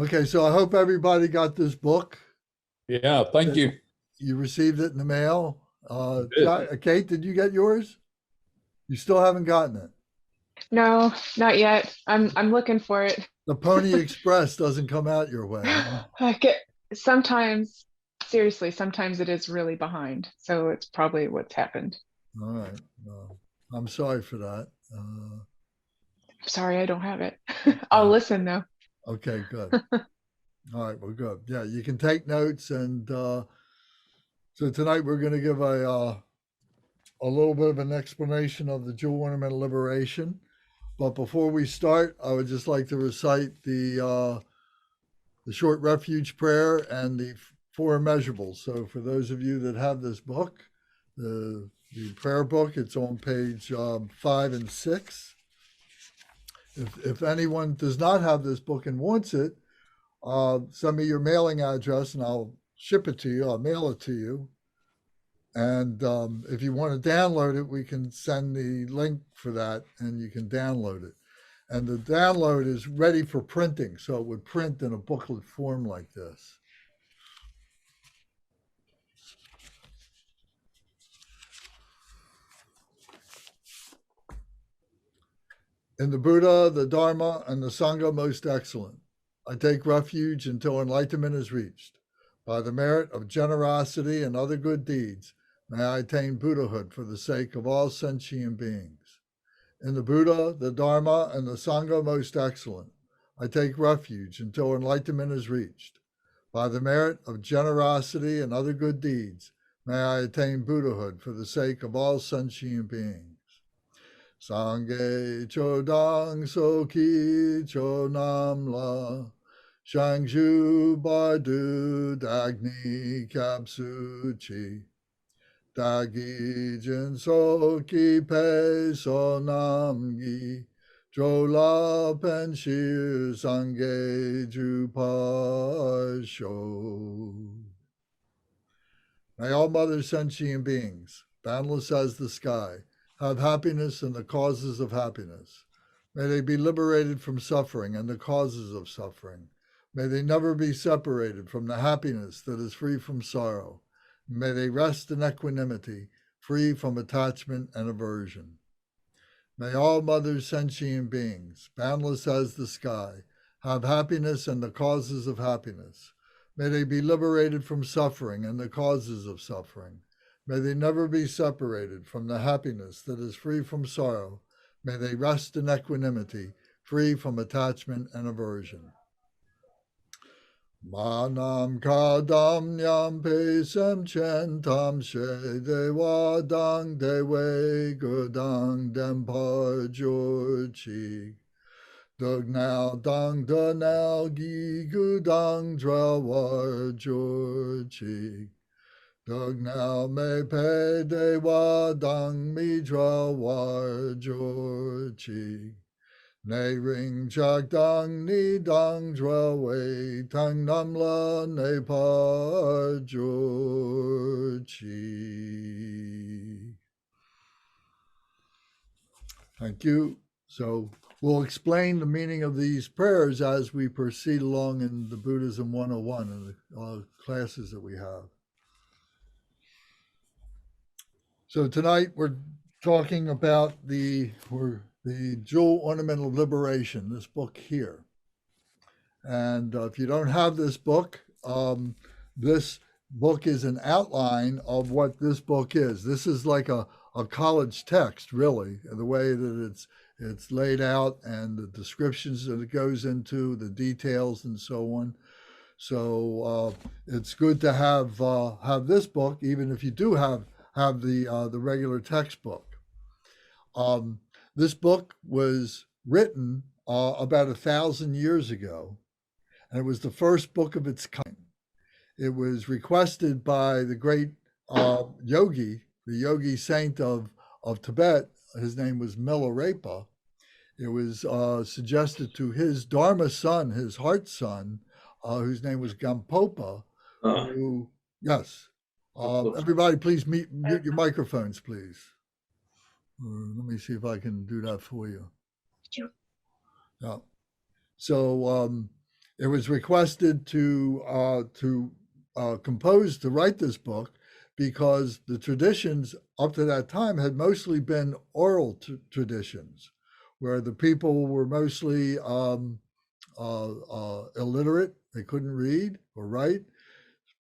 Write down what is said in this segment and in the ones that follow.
Okay, so I hope everybody got this book. Yeah, thank you. You received it in the mail. Did. Kate, did you get yours? You still haven't gotten it. No, not yet. I'm looking for it. The Pony Express doesn't come out your way, huh? I get sometimes, seriously, sometimes it is really behind. So it's probably what's happened. All right. Well, I'm sorry for that. Sorry, I don't have it. I'll listen though. Okay, good. All right, well, good. Yeah, you can take notes, and so tonight we're going to give a little bit of an explanation of the jewel ornamental liberation. But before we start, I would just like to recite the short refuge prayer and the four immeasurables. So for those of you that have this book, the prayer book, it's on page 5 and 6. If anyone does not have this book and wants it, send me your mailing address and I'll ship it to you. I'll mail it to you. And if you want to download it, we can send the link for that and you can download it. And the download is ready for printing, so it would print in a booklet form like this. In the Buddha, the Dharma, and the Sangha most excellent, I take refuge until enlightenment is reached. By the merit of generosity and other good deeds, may I attain Buddhahood for the sake of all sentient beings. In the Buddha, the Dharma, and the Sangha most excellent, I take refuge until enlightenment is reached. By the merit of generosity and other good deeds, may I attain Buddhahood for the sake of all sentient beings. Sangye chodang soki chonamla, shangju bardu dagni kapsuchi. Dagi jin soki pe sonamgi, jola penshir sangye jupasho. May all mother sentient beings, boundless as the sky, have happiness and the causes of happiness. May they be liberated from suffering and the causes of suffering. May they never be separated from the happiness that is free from sorrow. May they rest in equanimity, free from attachment and aversion. May all mother sentient beings, boundless as the sky, have happiness and the causes of happiness. May they be liberated from suffering and the causes of suffering. May they never be separated from the happiness that is free from sorrow. May they rest in equanimity, free from attachment and aversion. Manam kadam nyam pesem centam she dewa dang dewe gudang dempar jorchi. Dugnal dang dunal gi gudang drawar jorchi. Dugnal me pe dewa dang midra war jorchi. Ne ring chak dang ni dang dra wei tang namla ne pa jorchi. Thank you. So we'll explain the meaning of these prayers as we proceed along in the Buddhism 101 and the classes that we have. So tonight we're talking about the Jewel Ornamental Liberation, this book here. And if you don't have this book is an outline of what this book is. This is like a college text, really, the way that it's laid out and the descriptions that it goes into, the details and so on. So it's good to have this book, even if you do have the regular textbook. This book was written about 1,000 years ago, and it was the first book of its kind. It was requested by the great yogi, the yogi saint of Tibet. His name was Milarepa. It was suggested to his Dharma son, his heart son, whose name was Gampopa, who, yes. Everybody, please mute your microphones, please. Let me see if I can do that for you. Sure. Yeah. So It was requested to compose, to write this book, because the traditions up to that time had mostly been oral traditions, where the people were mostly illiterate. They couldn't read or write,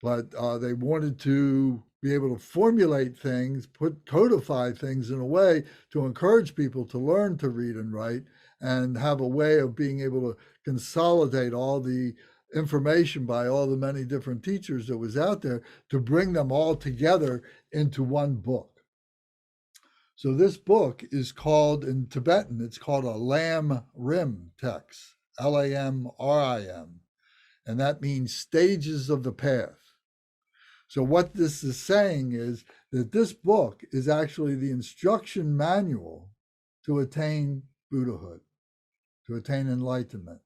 but they wanted to be able to formulate things, codify things in a way to encourage people to learn to read and write, and have a way of being able to consolidate all the information by all the many different teachers that was out there to bring them all together into one book. So this book is called, in Tibetan, it's called a Lam Rim text, Lamrim, and that means stages of the path. So what this is saying is that this book is actually the instruction manual to attain Buddhahood, to attain enlightenment.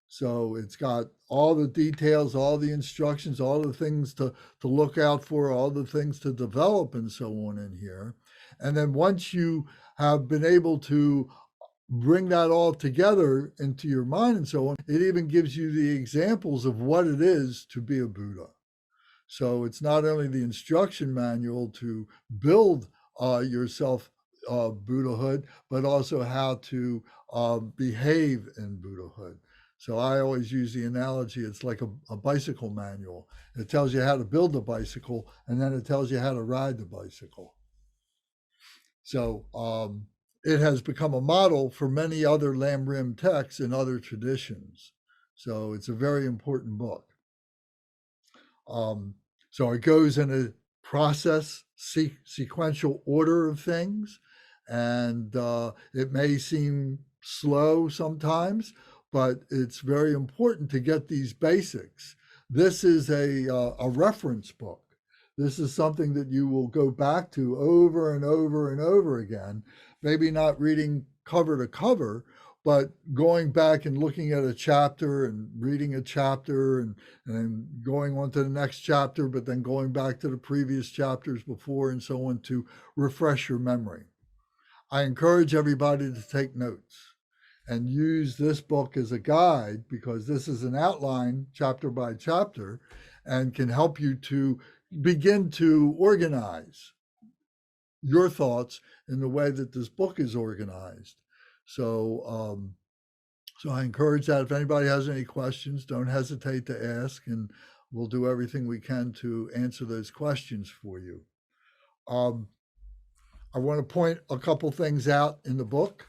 So it's got all the details, all the instructions, all the things to look out for, all the things to develop and so on in here. And then once you have been able to bring that all together into your mind and so on, it even gives you the examples of what it is to be a Buddha. So it's not only the instruction manual to build yourself Buddhahood, but also how to behave in Buddhahood. So I always use the analogy, it's like a bicycle manual. It tells you how to build a bicycle, and then it tells you how to ride the bicycle. So it has become a model for many other Lamrim texts in other traditions. So it's a very important book. So it goes in a process, sequential order of things, and it may seem slow sometimes, but it's very important to get these basics. This is a reference book. This is something that you will go back to over and over and over again, maybe not reading cover to cover, but going back and looking at a chapter and reading a chapter and then going on to the next chapter, but then going back to the previous chapters before and so on to refresh your memory. I encourage everybody to take notes and use this book as a guide, because this is an outline chapter by chapter and can help you to begin to organize your thoughts in the way that this book is organized. So, so I encourage that. If anybody has any questions, don't hesitate to ask, and we'll do everything we can to answer those questions for you. I want to point a couple things out in the book.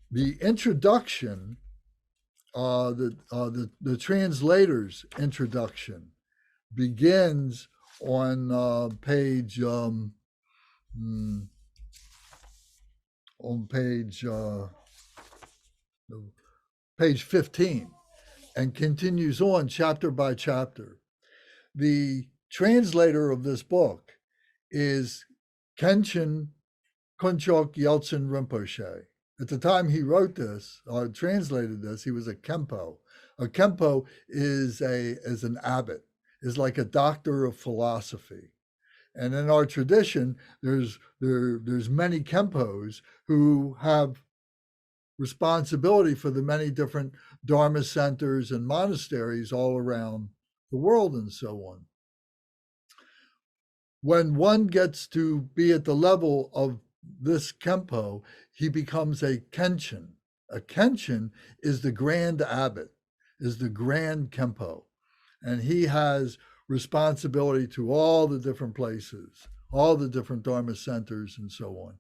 The introduction, the Translators Introduction, begins on page 15 and continues on chapter by chapter. The translator of this book is Khenchen Kunchok Yeltsin Rinpoche. At the time he wrote this, or translated this, he was a Khenpo. A Khenpo is an abbot, is like a doctor of philosophy. And in our tradition, there's many Khenpos who have responsibility for the many different Dharma centers and monasteries all around the world and so on. When one gets to be at the level of this Khenpo, he becomes a Khenchen. A Khenchen is the grand abbot, is the grand Khenpo, and he has responsibility to all the different places, all the different Dharma centers and so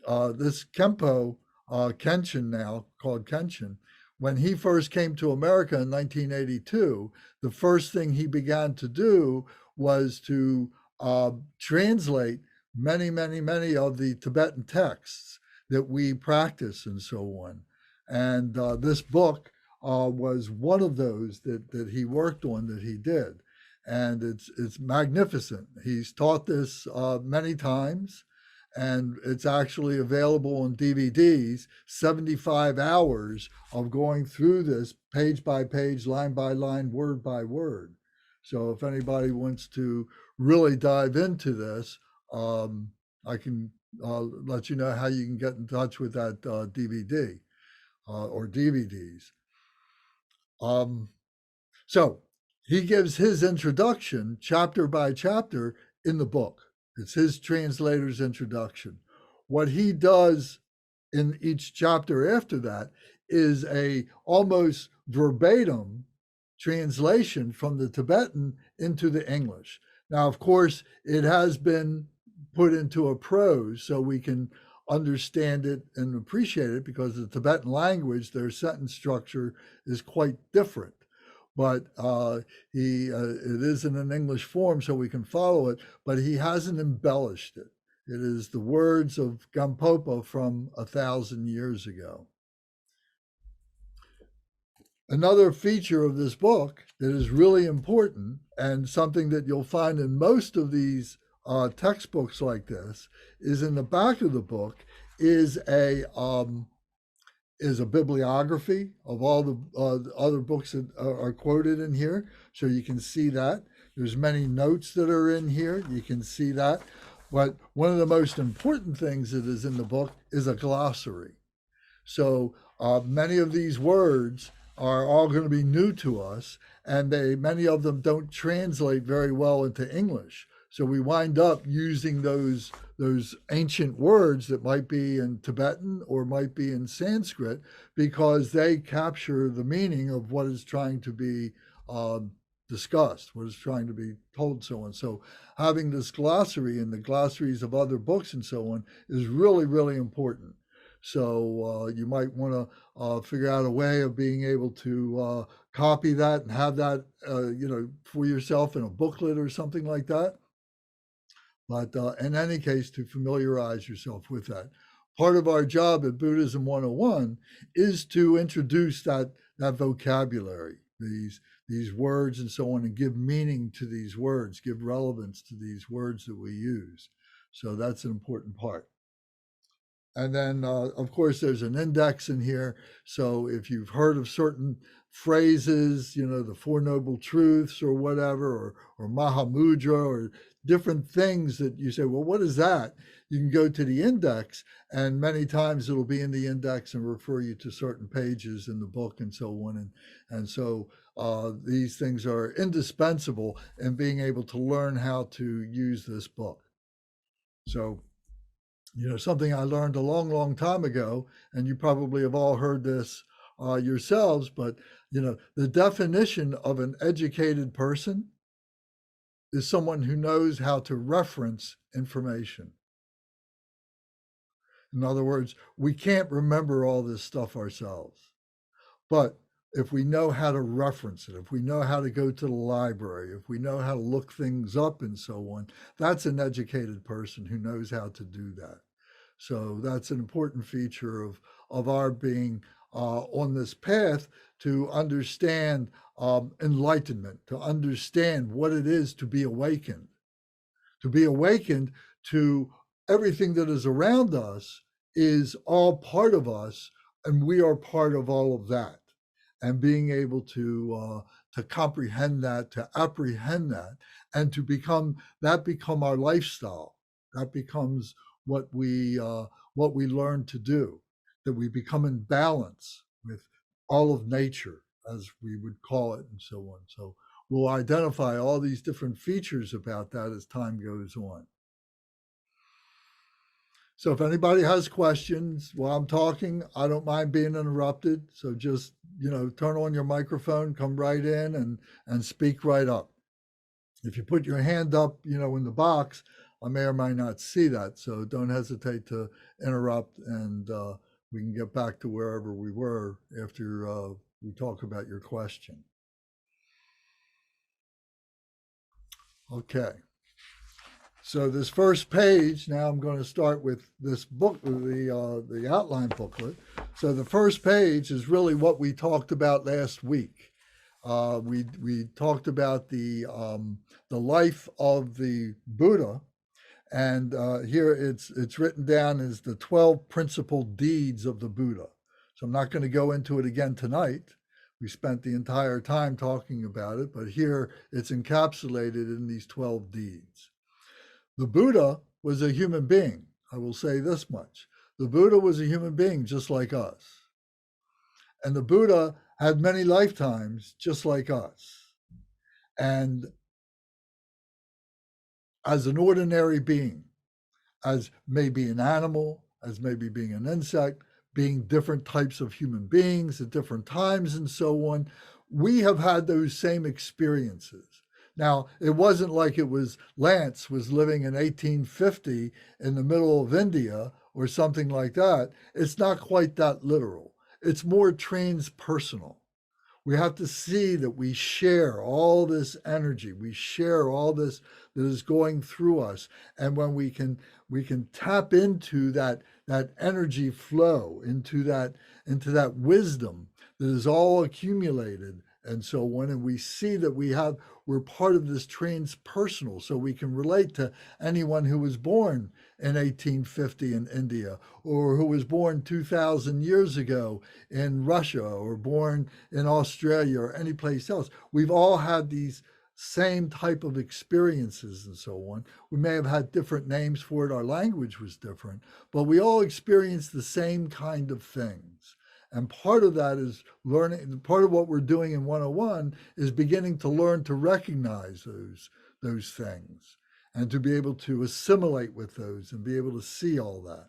on. This Khenpo, Khenchen now, called Khenchen, when he first came to America in 1982, the first thing he began to do was to translate many of the Tibetan texts that we practice and so on. And this book was one of those that he worked on, that he did. And it's magnificent. He's taught this many times, and it's actually available on DVDs, 75 hours of going through this page by page, line by line, word by word. So if anybody wants to really dive into this, I can let you know how you can get in touch with that DVD or DVDs. So he gives his introduction chapter by chapter in the book. It's his translator's introduction. What he does in each chapter after that is a almost verbatim translation from the Tibetan into the English. Now, of course, it has been put into a prose so we can understand it and appreciate it, because the Tibetan language, their sentence structure is quite different. But it is in an English form so we can follow it, but he hasn't embellished it. It is the words of Gampopa from 1,000 years ago. Another feature of this book that is really important, and something that you'll find in most of these textbooks like this, is in the back of the book is a bibliography of all the other books that are quoted in here. So you can see that. There's many notes that are in here. You can see that. But one of the most important things that is in the book is a glossary. So many of these words are all going to be new to us, and many of them don't translate very well into English. So we wind up using those ancient words that might be in Tibetan or might be in Sanskrit, because they capture the meaning of what is trying to be discussed, what is trying to be told, so on. So having this glossary and the glossaries of other books and so on is really, really important. So you might want to figure out a way of being able to copy that and have that, for yourself in a booklet or something like that. But in any case, to familiarize yourself with that. Part of our job at Buddhism 101 is to introduce that vocabulary, these words and so on, and give meaning to these words, give relevance to these words that we use. So that's an important part. And then, of course, there's an index in here. So if you've heard of certain phrases, the Four Noble Truths or whatever, or Mahamudra, or different things that you say, well, what is that? You can go to the index, and many times it'll be in the index and refer you to certain pages in the book and so on. And so these things are indispensable in being able to learn how to use this book. So, something I learned a long, long time ago, and you probably have all heard this yourselves, but, the definition of an educated person is someone who knows how to reference information. In other words, we can't remember all this stuff ourselves, but if we know how to reference it, if we know how to go to the library, if we know how to look things up and so on, that's an educated person who knows how to do that. So that's an important feature of our being on this path to understand enlightenment, to understand what it is to be awakened to everything that is around us is all part of us, and we are part of all of that. And being able to comprehend that, to apprehend that, and to become our lifestyle. That becomes what we learn to do, that we become in balance with all of nature, as we would call it, and so on. So we'll identify all these different features about that as time goes on. So if anybody has questions while I'm talking, I don't mind being interrupted. So just, turn on your microphone, come right in and speak right up. If you put your hand up, in the box, I may or may not see that. So don't hesitate to interrupt, and we can get back to wherever we were after we talk about your question. Okay. So this first page, now I'm going to start with this book, the outline booklet. So the first page is really what we talked about last week. We talked about the life of the Buddha, and here it's written down as the 12 principal deeds of the Buddha. So I'm not going to go into it again tonight. We spent the entire time talking about it, but here it's encapsulated in these 12 deeds. The Buddha was a human being. I will say this much. The Buddha was a human being just like us. And the Buddha had many lifetimes just like us. And as an ordinary being, as maybe an animal, as maybe being an insect, being different types of human beings at different times and so on, we have had those same experiences. Now, it wasn't like it was Lance was living in 1850 in the middle of India or something like that. It's not quite that literal. It's more transpersonal. We have to see that we share all this energy. We share all this that is going through us. And when we can tap into that energy flow, into that wisdom that is all accumulated and so on, and we see that we're part of this transpersonal, so we can relate to anyone who was born in 1850 in India, or who was born 2,000 years ago in Russia, or born in Australia, or any place else. We've all had these same type of experiences and so on. We may have had different names for it. Our language was different, but we all experienced the same kind of things. And part of that is learning. Part of what we're doing in 101 is beginning to learn to recognize those things and to be able to assimilate with those and be able to see all that.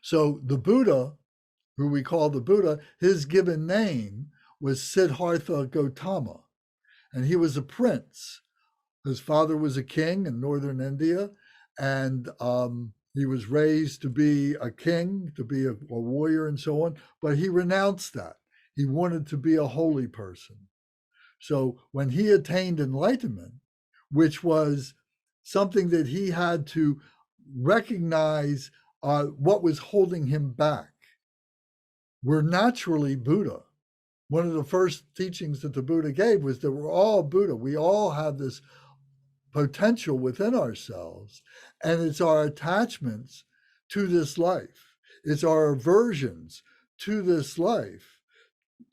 So the Buddha, who we call the Buddha, his given name was Siddhartha Gautama, and he was a prince. His father was a king in northern India, and he was raised to be a king, to be a warrior and so on, but he renounced that. He wanted to be a holy person. So when he attained enlightenment, which was something that he had to recognize what was holding him back. We're naturally Buddha. One of the first teachings that the Buddha gave was that we're all Buddha. We all have this potential within ourselves, and it's our attachments to this life. It's our aversions to this life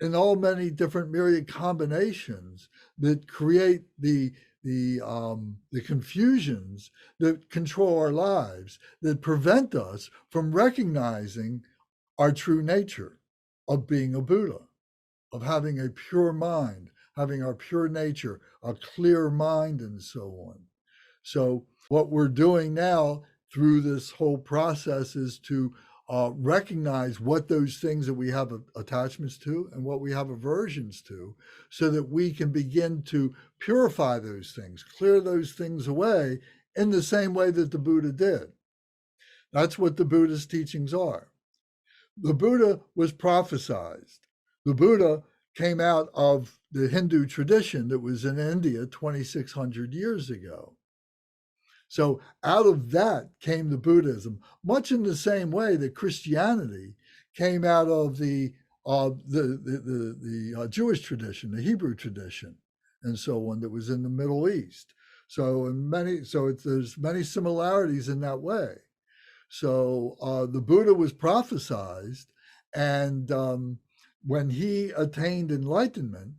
in all many different myriad combinations that create the confusions that control our lives, that prevent us from recognizing our true nature of being a Buddha, of having a pure mind, having our pure nature, a clear mind, and so on. So what we're doing now through this whole process is to recognize what those things that we have attachments to and what we have aversions to, so that we can begin to purify those things, clear those things away in the same way that the Buddha did. That's what the Buddha's teachings are. The Buddha was prophesized. The Buddha came out of the Hindu tradition that was in India 2,600 years ago. So out of that came the Buddhism, much in the same way that Christianity came out of the Jewish tradition, the Hebrew tradition, and so on, that was in the Middle East. So there's many similarities in that way. So the Buddha was prophesized, and when he attained enlightenment,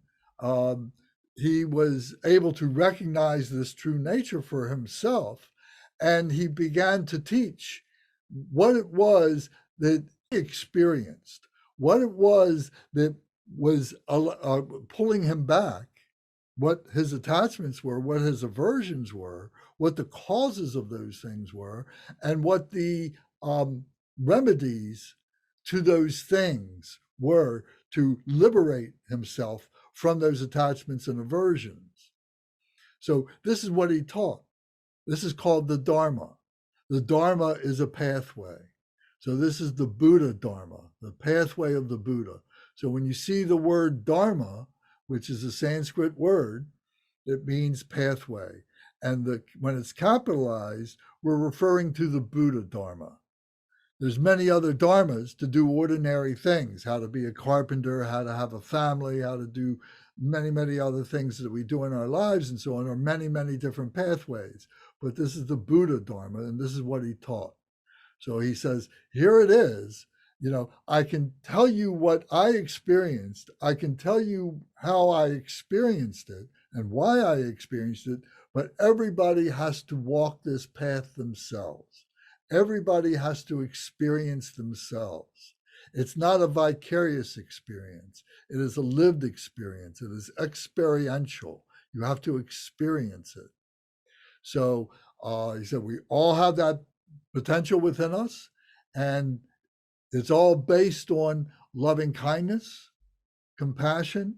he was able to recognize this true nature for himself, and he began to teach what it was that he experienced, what it was that was pulling him back, what his attachments were, what his aversions were, what the causes of those things were, and what the remedies to those things were to liberate himself from those attachments and aversions. So this is what he taught. This is called the Dharma. The Dharma is a pathway. So this is the Buddha Dharma, the pathway of the Buddha. So when you see the word Dharma, which is a Sanskrit word, it means pathway. And when it's capitalized, we're referring to the Buddha Dharma. There's many other dharmas to do ordinary things, how to be a carpenter, how to have a family, how to do many, many other things that we do in our lives and so on, are many, many different pathways. But this is the Buddha Dharma, and this is what he taught. So he says, here it is. I can tell you what I experienced. I can tell you how I experienced it and why I experienced it, but everybody has to walk this path themselves. Everybody has to experience themselves. It's not a vicarious experience. It is a lived experience. It is experiential. You have to experience it. So he said, we all have that potential within us, and it's all based on loving kindness, compassion,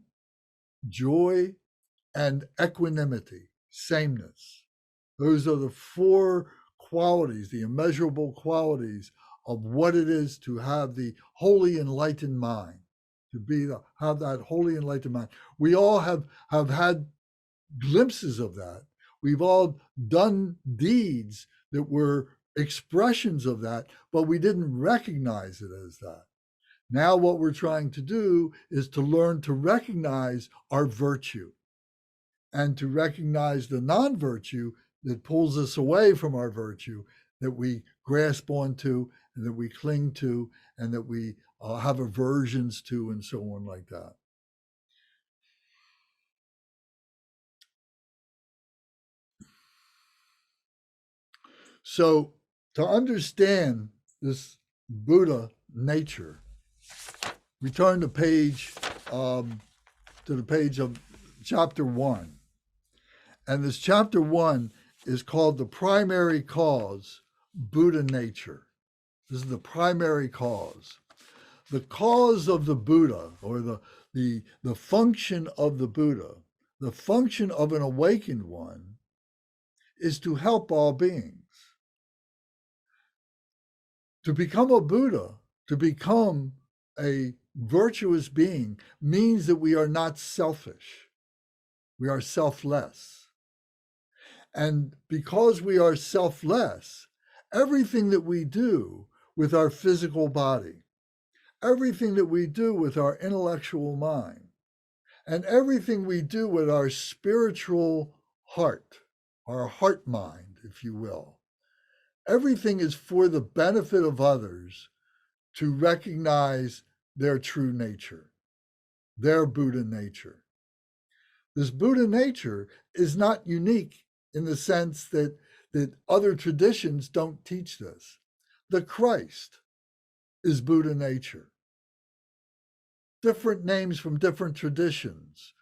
joy, and equanimity, sameness. Those are the four qualities, the immeasurable qualities of what it is to have the wholly enlightened mind, have that wholly enlightened mind. We all have had glimpses of that. We've all done deeds that were expressions of that, but we didn't recognize it as that. Now what we're trying to do is to learn to recognize our virtue and to recognize the non-virtue that pulls us away from our virtue, that we grasp onto and that we cling to and that we have aversions to and so on like that. So to understand this Buddha nature, we turn to the page of chapter 1. And this chapter 1 is called the primary cause, Buddha nature. This is the primary cause. The cause of the Buddha, or the function of the Buddha, the function of an awakened one, is to help all beings. To become a Buddha, to become a virtuous being, means that we are not selfish. We are selfless. And because we are selfless, everything that we do with our physical body, everything that we do with our intellectual mind, and everything we do with our spiritual heart, our heart mind, if you will, everything is for the benefit of others to recognize their true nature, their Buddha nature. This Buddha nature is not unique in the sense that other traditions don't teach this. The Christ is Buddha nature. Different names from different traditions.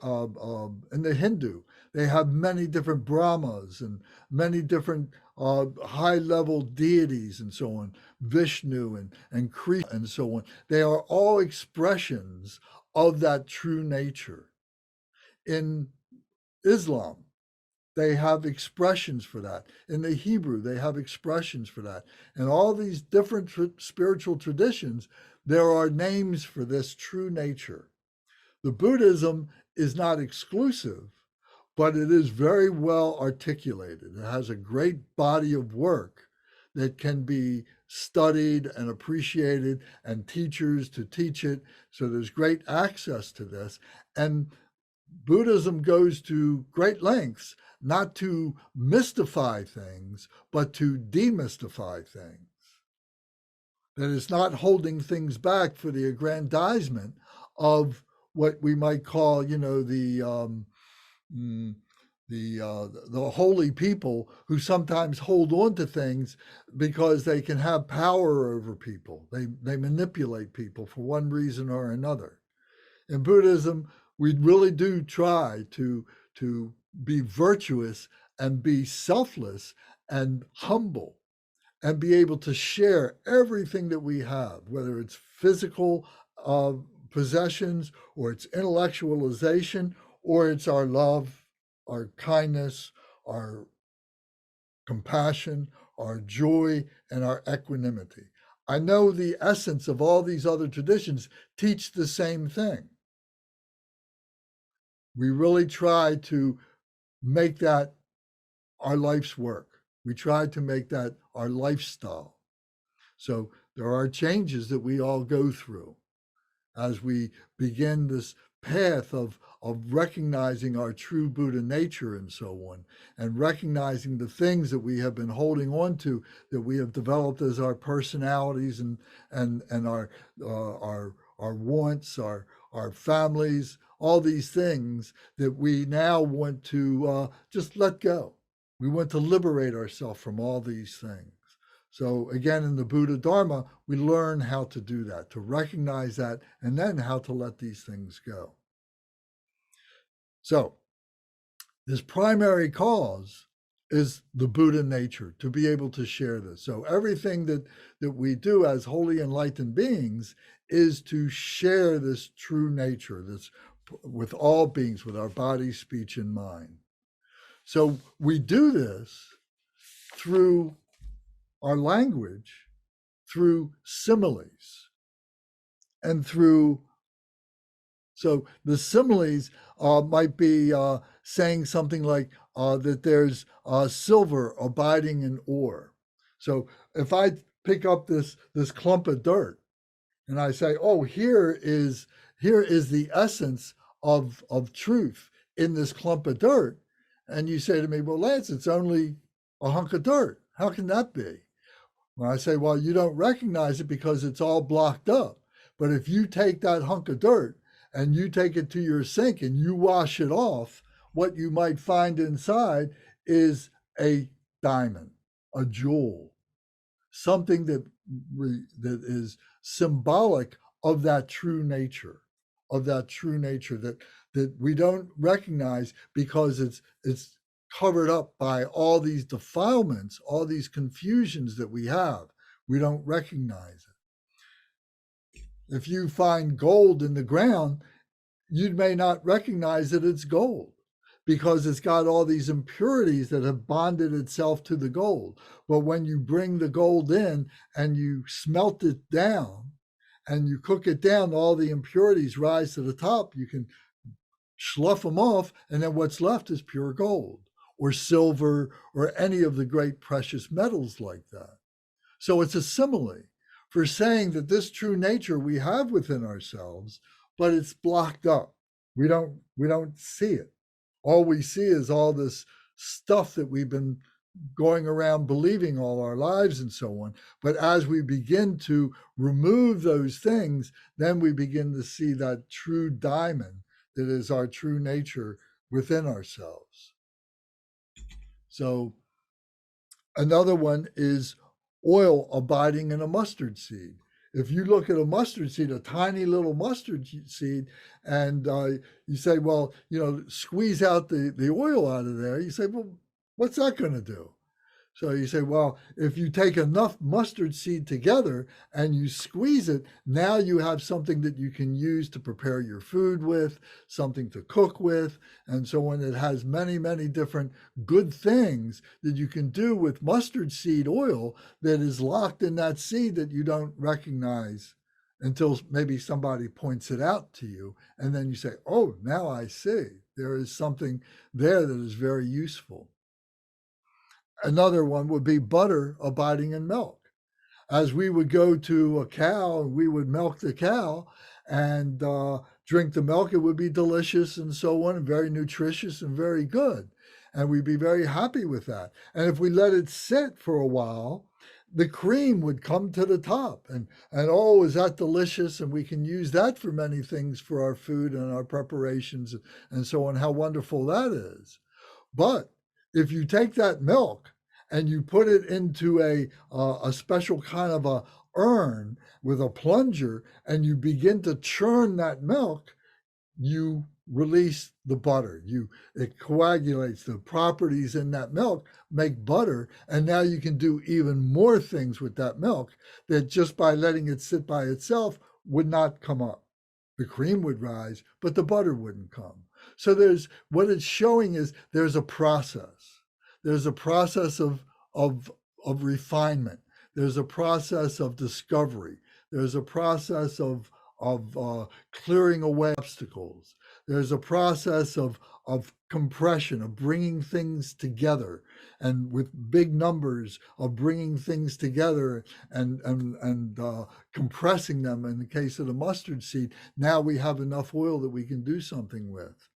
In the Hindu, they have many different Brahmas and many different high-level deities and so on, Vishnu and Krishna and so on. They are all expressions of that true nature. In Islam, they have expressions for that. In the Hebrew, they have expressions for that. In all these different spiritual traditions, there are names for this true nature. The Buddhism is not exclusive, but it is very well articulated. It has a great body of work that can be studied and appreciated, and teachers to teach it. So there's great access to this. And Buddhism goes to great lengths not to mystify things, but to demystify things. That it's not holding things back for the aggrandizement of what we might call, the holy people who sometimes hold on to things because they can have power over people. They manipulate people for one reason or another. In Buddhism, we really do try to be virtuous and be selfless and humble and be able to share everything that we have, whether it's physical possessions or it's intellectualization or it's our love, our kindness, our compassion, our joy, and our equanimity. I know the essence of all these other traditions teach the same thing. We really try to make that our life's work. We try to make that our lifestyle. So there are changes that we all go through as we begin this path of recognizing our true Buddha nature and so on, and recognizing the things that we have been holding on to, that we have developed as our personalities and our wants, our families, all these things that we now want to just let go. We want to liberate ourselves from all these things. So again, in the Buddha Dharma, we learn how to do that, to recognize that, and then how to let these things go. So this primary cause is the Buddha nature, to be able to share this. So everything that we do as holy enlightened beings is to share this true nature, this with all beings, with our body, speech, and mind. So we do this through our language, through similes, and through, so the similes might be saying something like that there's silver abiding in ore. So if I pick up this clump of dirt and I say, oh, here is the essence of truth in this clump of dirt, and you say to me, well, Lance, it's only a hunk of dirt. How can that be? Well, I say, well, you don't recognize it because it's all blocked up. But if you take that hunk of dirt and you take it to your sink and you wash it off, what you might find inside is a diamond, a jewel, something that is symbolic of that true nature, that we don't recognize because it's covered up by all these defilements, all these confusions that we have. We don't recognize it. If you find gold in the ground, you may not recognize that it's gold because it's got all these impurities that have bonded itself to the gold. But when you bring the gold in and you smelt it down and you cook it down, all the impurities rise to the top. You can slough them off, and then what's left is pure gold or silver or any of the great precious metals like that. So it's a simile for saying that this true nature we have within ourselves, but it's blocked up. We don't see it. All we see is all this stuff that we've been going around believing all our lives and so on. But as we begin to remove those things, then we begin to see that true diamond that is our true nature within ourselves. So another one is oil abiding in a mustard seed. If you look at a mustard seed, a tiny little mustard seed, and you say, well, squeeze out the oil out of there, you say, well, what's that going to do? So you say, well, if you take enough mustard seed together and you squeeze it, now you have something that you can use to prepare your food with, something to cook with, and so on. It has many, many different good things that you can do with mustard seed oil that is locked in that seed that you don't recognize until maybe somebody points it out to you. And then you say, oh, now I see. There is something there that is very useful. Another one would be butter abiding in milk. As we would go to a cow and we would milk the cow and drink the milk, it would be delicious and so on, and very nutritious and very good. And we'd be very happy with that. And if we let it sit for a while, the cream would come to the top and oh, is that delicious? And we can use that for many things for our food and our preparations and so on. How wonderful that is. But if you take that milk and you put it into a special kind of a urn with a plunger and you begin to churn that milk, you release the butter. It coagulates. The properties in that milk make butter, and now you can do even more things with that milk that just by letting it sit by itself would not come up. The cream would rise, but the butter wouldn't come. So what it's showing is there's a process. There's a process of refinement. There's a process of discovery. There's a process of clearing away obstacles. There's a process of compression, of bringing things together, and with big numbers of bringing things together and compressing them. In the case of the mustard seed, now we have enough oil that we can do something with.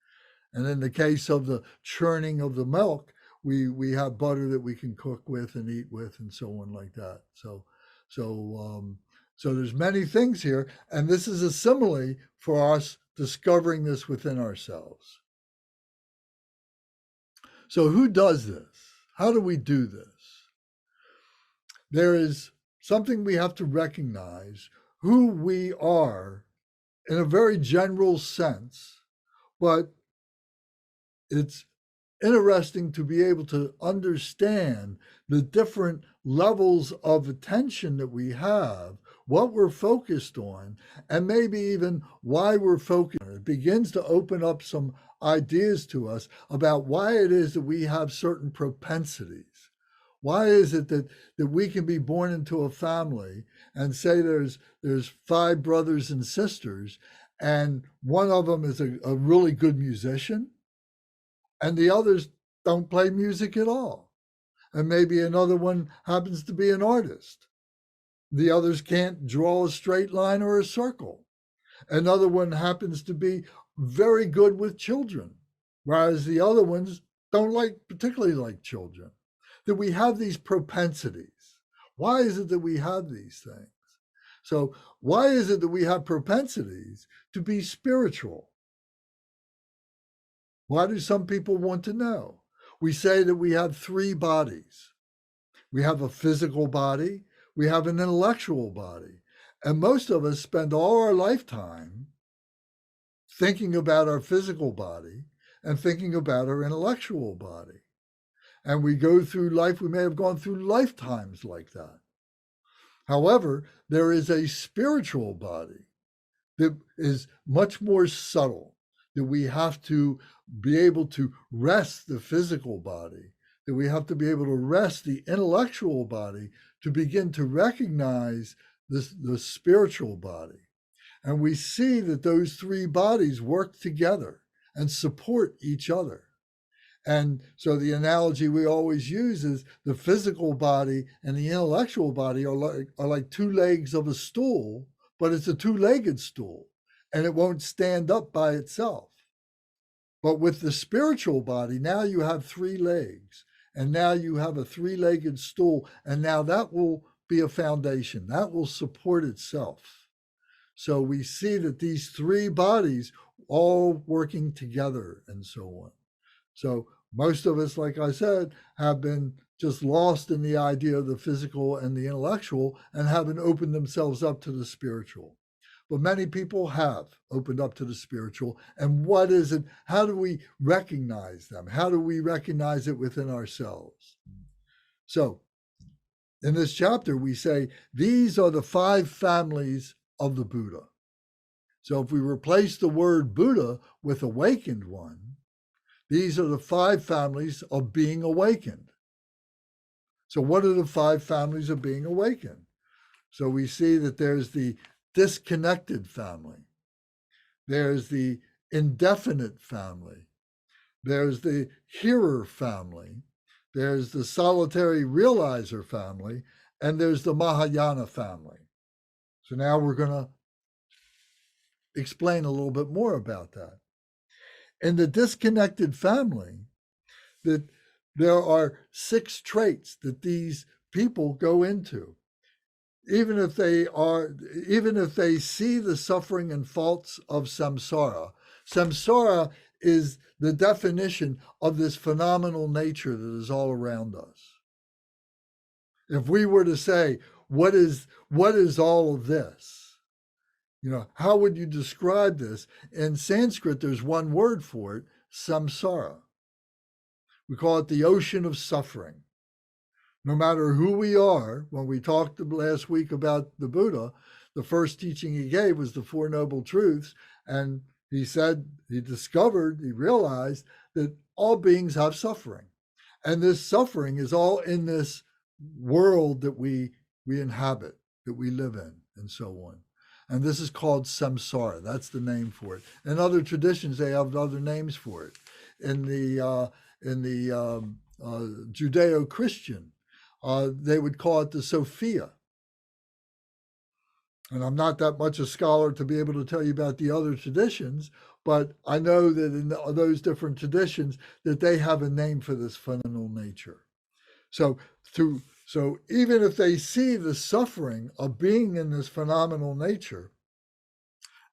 And in the case of the churning of the milk, we have butter that we can cook with and eat with and so on like that. So there's many things here, and this is a simile for us discovering this within ourselves. So who does this? How do we do this? there is something we have to recognize who we are in a very general sense, but it's interesting to be able to understand the different levels of attention that we have, what we're focused on, and maybe even why we're focused on it. It begins to open up some ideas to us about why it is that we have certain propensities. Why is it that we can be born into a family and say there's 5 brothers and sisters, and one of them is a really good musician, and the others don't play music at all. And maybe another one happens to be an artist. The others can't draw a straight line or a circle. Another one happens to be very good with children, whereas the other ones don't particularly like children. That we have these propensities. Why is it that we have these things? So why is it that we have propensities to be spiritual? Why do some people want to know? We say that we have 3 bodies. We have a physical body, we have an intellectual body, and most of us spend all our lifetime thinking about our physical body and thinking about our intellectual body. And we go through life, we may have gone through lifetimes like that. However, there is a spiritual body that is much more subtle, that we have to be able to rest the physical body, that we have to be able to rest the intellectual body to begin to recognize the spiritual body. And we see that those 3 bodies work together and support each other. And so the analogy we always use is the physical body and the intellectual body are like 2 legs of a stool, but it's a 2-legged stool, and it won't stand up by itself. But with the spiritual body, now you have 3 legs, and now you have a 3-legged stool, and now that will be a foundation. That will support itself. So we see that these 3 bodies all working together and so on. So most of us, like I said, have been just lost in the idea of the physical and the intellectual and haven't opened themselves up to the spiritual. But many people have opened up to the spiritual. And what is it? How do we recognize them? How do we recognize it within ourselves? So in this chapter, we say, these are the 5 families of the Buddha. So if we replace the word Buddha with awakened one, these are the 5 families of being awakened. So what are the 5 families of being awakened? So we see that there's the disconnected family. There's the indefinite family. There's the hearer family. There's the solitary realizer family. And there's the Mahayana family. So now we're going to explain a little bit more about that. In the disconnected family, that there are 6 traits that these people go into. Even if they see the suffering and faults of samsara. Samsara is the definition of this phenomenal nature that is all around us. If we were to say, what is all of this? How would you describe this? In Sanskrit, there's one word for it, samsara. We call it the ocean of suffering. No matter who we are, when we talked last week about the Buddha, the first teaching he gave was the 4 Noble Truths. And he said, he realized that all beings have suffering. And this suffering is all in this world that we inhabit, that we live in, and so on. And this is called samsara. That's the name for it. In other traditions, they have other names for it. In the Judeo-Christian, they would call it the Sophia. And I'm not that much a scholar to be able to tell you about the other traditions, but I know that in those different traditions that they have a name for this phenomenal nature. So even if they see the suffering of being in this phenomenal nature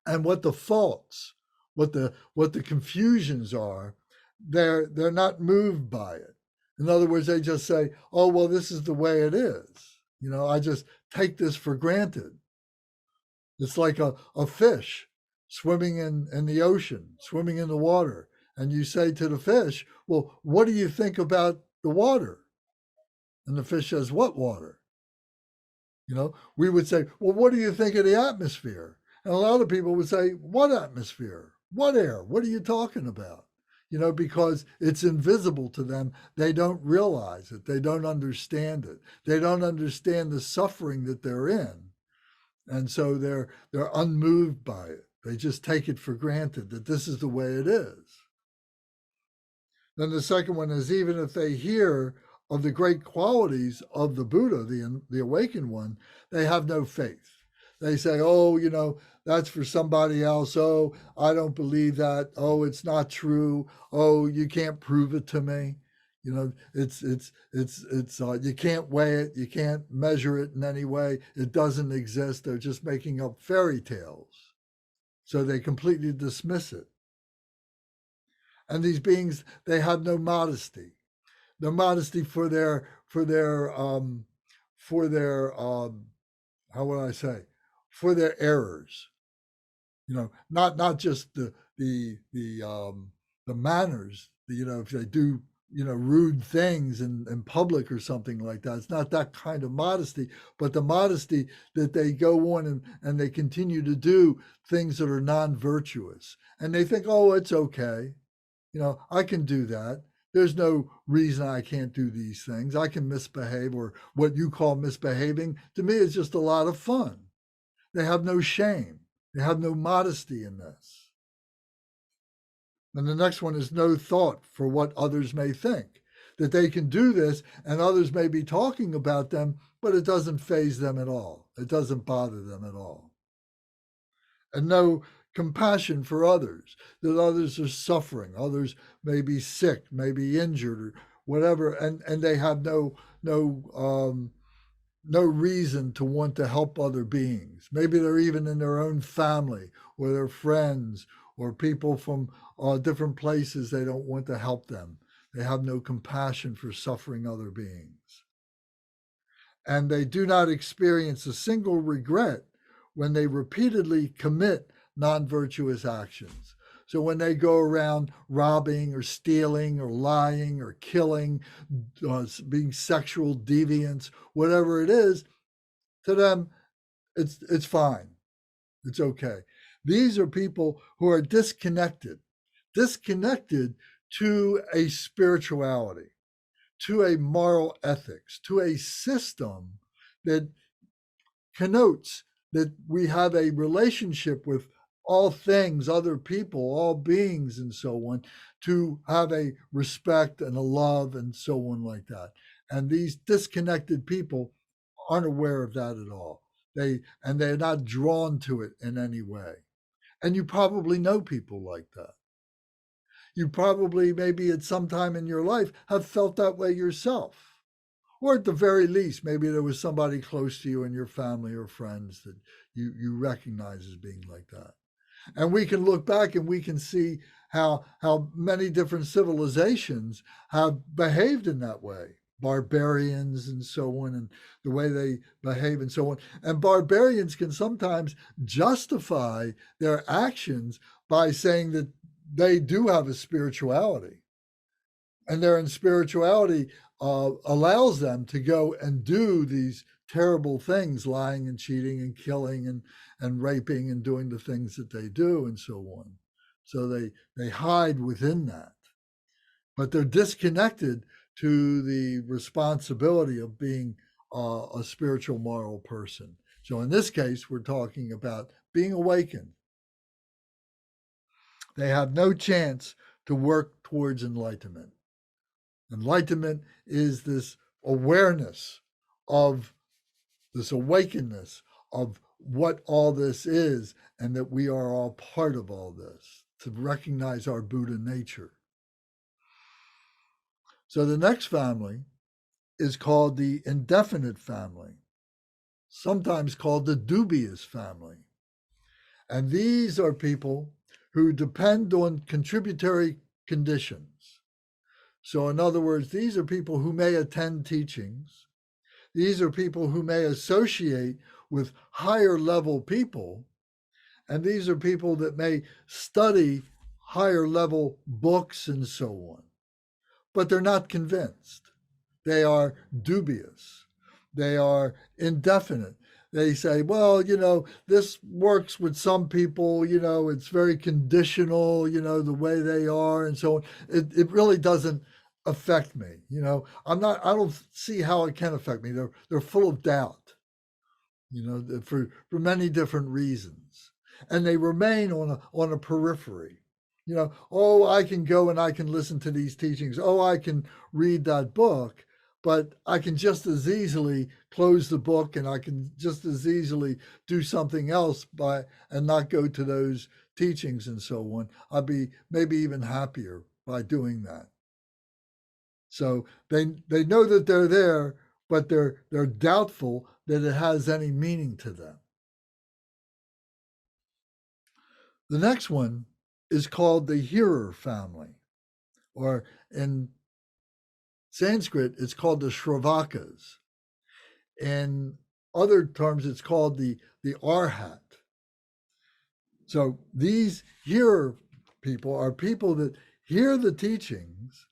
and what the faults, what the confusions are, they're not moved by it. In other words, they just say, oh, well, this is the way it is. I just take this for granted. It's like a fish swimming in the ocean, swimming in the water. And you say to the fish, well, what do you think about the water? And the fish says, what water? We would say, well, what do you think of the atmosphere? And a lot of people would say, what atmosphere? What air? What are you talking about? Because it's invisible to them. They don't realize it. They don't understand it. They don't understand the suffering that they're in. And so they're unmoved by it. They just take it for granted that this is the way it is. Then the second one is, even if they hear of the great qualities of the Buddha, the awakened one, they have no faith. They say, oh, that's for somebody else. Oh, I don't believe that. Oh, it's not true. Oh, you can't prove it to me. It's you can't weigh it. You can't measure it in any way. It doesn't exist. They're just making up fairy tales. So they completely dismiss it. And these beings, they have no modesty. No modesty for their how would I say, for their errors. Not just the manners. If they do rude things in public or something like that. It's not that kind of modesty, but the modesty that they go on and they continue to do things that are non-virtuous. And they think, oh, it's okay. I can do that. There's no reason I can't do these things. I can misbehave, or what you call misbehaving. To me, it's just a lot of fun. They have no shame. They have no modesty in this. And the next one is no thought for what others may think. That they can do this and others may be talking about them, but it doesn't faze them at all. It doesn't bother them at all. And no compassion for others, that others are suffering, others may be sick, may be injured, or whatever, and they have no reason to want to help other beings. Maybe they're even in their own family or their friends or people from different places. They don't want to help them. They have no compassion for suffering other beings. And they do not experience a single regret when they repeatedly commit non-virtuous actions. So when they go around robbing or stealing or lying or killing, being sexual deviants, whatever it is, to them, it's fine. It's okay. These are people who are disconnected to a spirituality, to a moral ethics, to a system that connotes that we have a relationship with all things, other people, all beings, and so on, to have a respect and a love and so on like that. And these disconnected people aren't aware of that at all. They're not drawn to it in any way. And you probably know people like that. You probably, maybe at some time in your life, have felt that way yourself. Or at the very least, maybe there was somebody close to you in your family or friends that you recognize as being like that. And we can look back and we can see how many different civilizations have behaved in that way. Barbarians and so on, and the way they behave and so on. And barbarians can sometimes justify their actions by saying that they do have a spirituality. And their spirituality allows them to go and do these terrible things, lying and cheating and killing and raping and doing the things that they do and so on. So they hide within that. But they're disconnected to the responsibility of being a spiritual moral person. So in this case, we're talking about being awakened. They have no chance to work towards enlightenment. Enlightenment is this awareness of this awakeness of what all this is, and that we are all part of all this, to recognize our Buddha nature. So the next family is called the Indefinite Family, sometimes called the Dubious Family. And these are people who depend on contributory conditions. So in other words, these are people who may attend teachings. These are people who may associate with higher level people, and these are people that may study higher level books and so on, but they're not convinced. They are dubious. They are indefinite. They say, well, this works with some people, it's very conditional, the way they are and so on. It really doesn't affect me. I don't see how it can affect me. They're full of doubt, for many different reasons. And they remain on a periphery. Oh, I can go and I can listen to these teachings. Oh, I can read that book, but I can just as easily close the book and I can just as easily do something else and not go to those teachings and so on. I'd be maybe even happier by doing that. So they know that they're there, but they're doubtful that it has any meaning to them. The next one is called the hearer family, or in Sanskrit, it's called the Shravakas. In other terms, it's called the Arhat. So these hearer people are people that hear the teachings,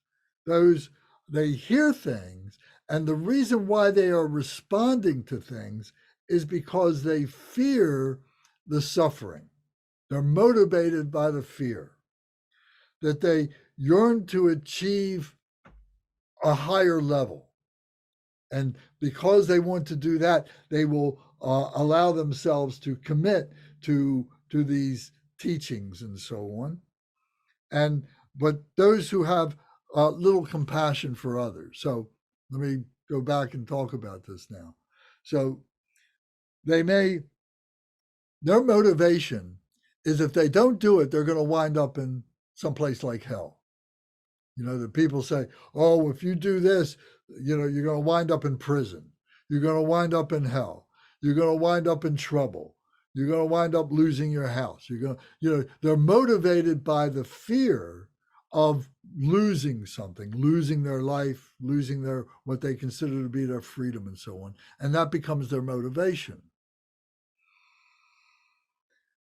they hear things, and the reason why they are responding to things is because they fear the suffering. They're motivated by the fear that they yearn to achieve a higher level. And because they want to do that, they will allow themselves to commit to these teachings and so on. But those who have little compassion for others. So let me go back and talk about this now. So their motivation is if they don't do it, they're going to wind up in some place like hell. The people say, oh, if you do this, you're going to wind up in prison. You're going to wind up in hell. You're going to wind up in trouble. You're going to wind up losing your house. They're motivated by the fear of losing something, losing their life, losing what they consider to be their freedom and so on. And that becomes their motivation.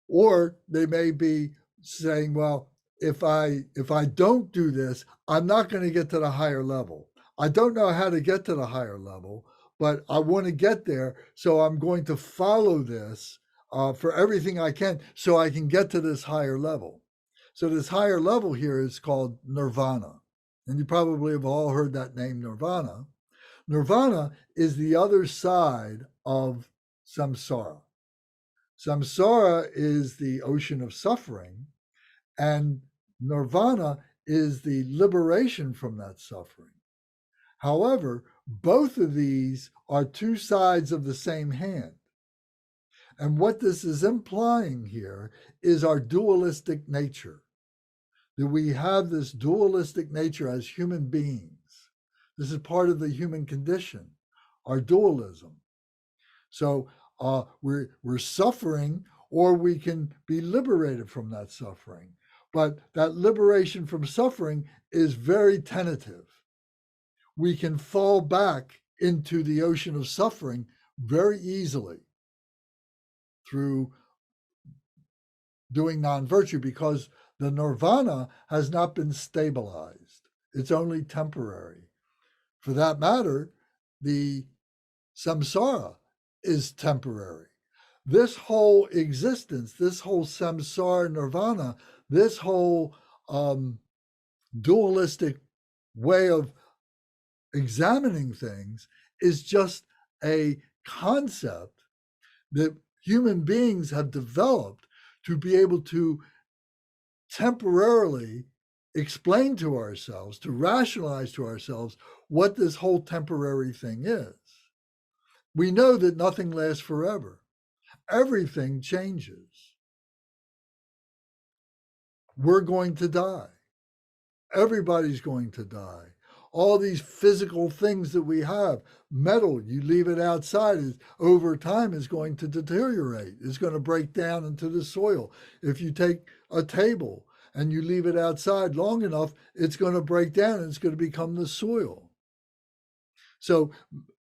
Or they may be saying, well, if I don't do this, I'm not going to get to the higher level. I don't know how to get to the higher level, but I want to get there. So I'm going to follow this for everything I can so I can get to this higher level. So this higher level here is called Nirvana. And you probably have all heard that name, Nirvana. Nirvana is the other side of samsara. Samsara is the ocean of suffering, and Nirvana is the liberation from that suffering. However, both of these are two sides of the same hand. And what this is implying here is our dualistic nature, that we have this dualistic nature as human beings. This is part of the human condition, our dualism. So we're suffering, or we can be liberated from that suffering. But that liberation from suffering is very tentative. We can fall back into the ocean of suffering very easily through doing non-virtue, because the nirvana has not been stabilized. It's only temporary. For that matter, the samsara is temporary. This whole existence, this whole samsara nirvana, this whole dualistic way of examining things is just a concept that human beings have developed to be able to temporarily explain to ourselves, to rationalize to ourselves what this whole temporary thing is. We know that nothing lasts forever. Everything changes. We're going to die. Everybody's going to die. All these physical things that we have, metal, you leave it outside, over time is going to deteriorate. It's going to break down into the soil. If you take a table and you leave it outside long enough, it's going to break down and it's going to become the soil. So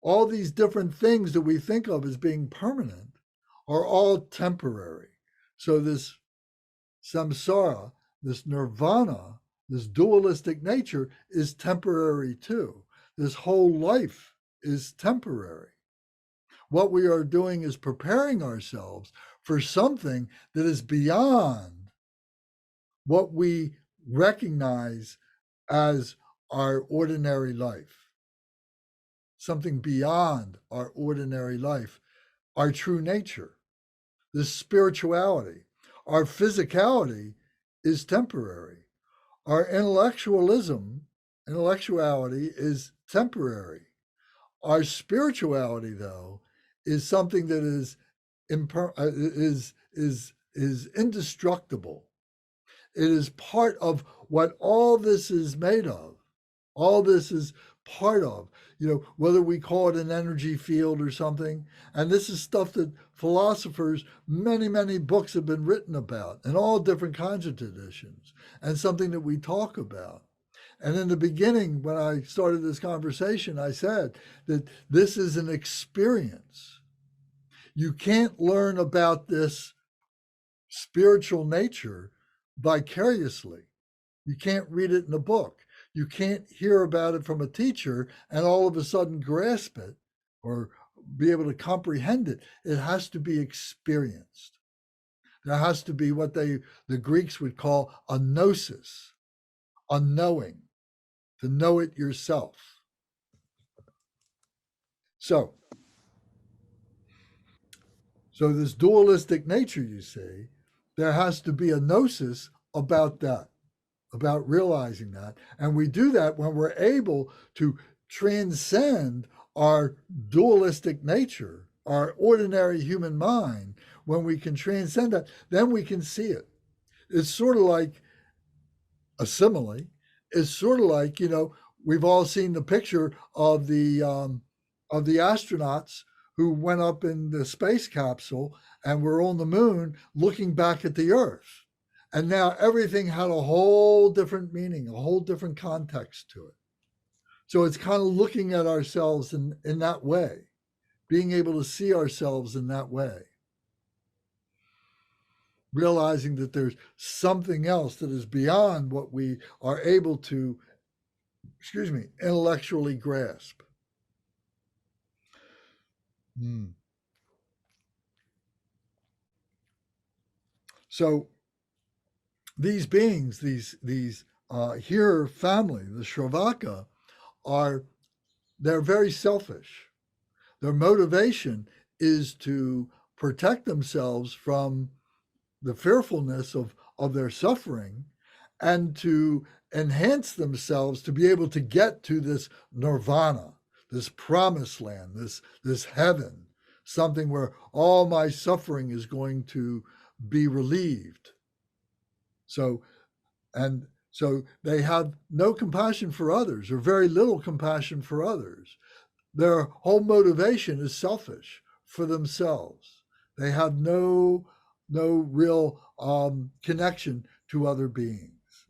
all these different things that we think of as being permanent are all temporary. So this samsara, this nirvana, this dualistic nature is temporary too. This whole life is temporary. What we are doing is preparing ourselves for something that is beyond what we recognize as our ordinary life. Something beyond our ordinary life, our true nature, this spirituality. Our physicality is temporary. Our intellectuality is temporary. Our spirituality, though, is something that is indestructible. It is part of what all this is made of. All this is part of, whether we call it an energy field or something. And this is stuff that philosophers, many, many books have been written about in all different kinds of traditions, and something that we talk about. And in the beginning, when I started this conversation, I said that this is an experience. You can't learn about this spiritual nature vicariously. You can't read it in a book. You can't hear about it from a teacher and all of a sudden grasp it or be able to comprehend it. It has to be experienced. There has to be what the Greeks would call a gnosis, a knowing, to know it yourself. So this dualistic nature, you see, there has to be a gnosis about that, about realizing that. And we do that when we're able to transcend our dualistic nature, our ordinary human mind. When we can transcend that, then we can see it. It's sort of like a simile. It's sort of like, we've all seen the picture of the astronauts who went up in the space capsule and were on the moon looking back at the Earth. And now everything had a whole different meaning, a whole different context to it. So it's kind of looking at ourselves in that way, being able to see ourselves in that way, realizing that there's something else that is beyond what we are able to, intellectually grasp. So these beings, these here family, the Shravaka, they're very selfish. Their motivation is to protect themselves from the fearfulness of their suffering and to enhance themselves to be able to get to this nirvana, this promised land, this heaven, something where all my suffering is going to be relieved. So they have no compassion for others, or very little compassion for others. Their whole motivation is selfish, for themselves. They have no real connection to other beings.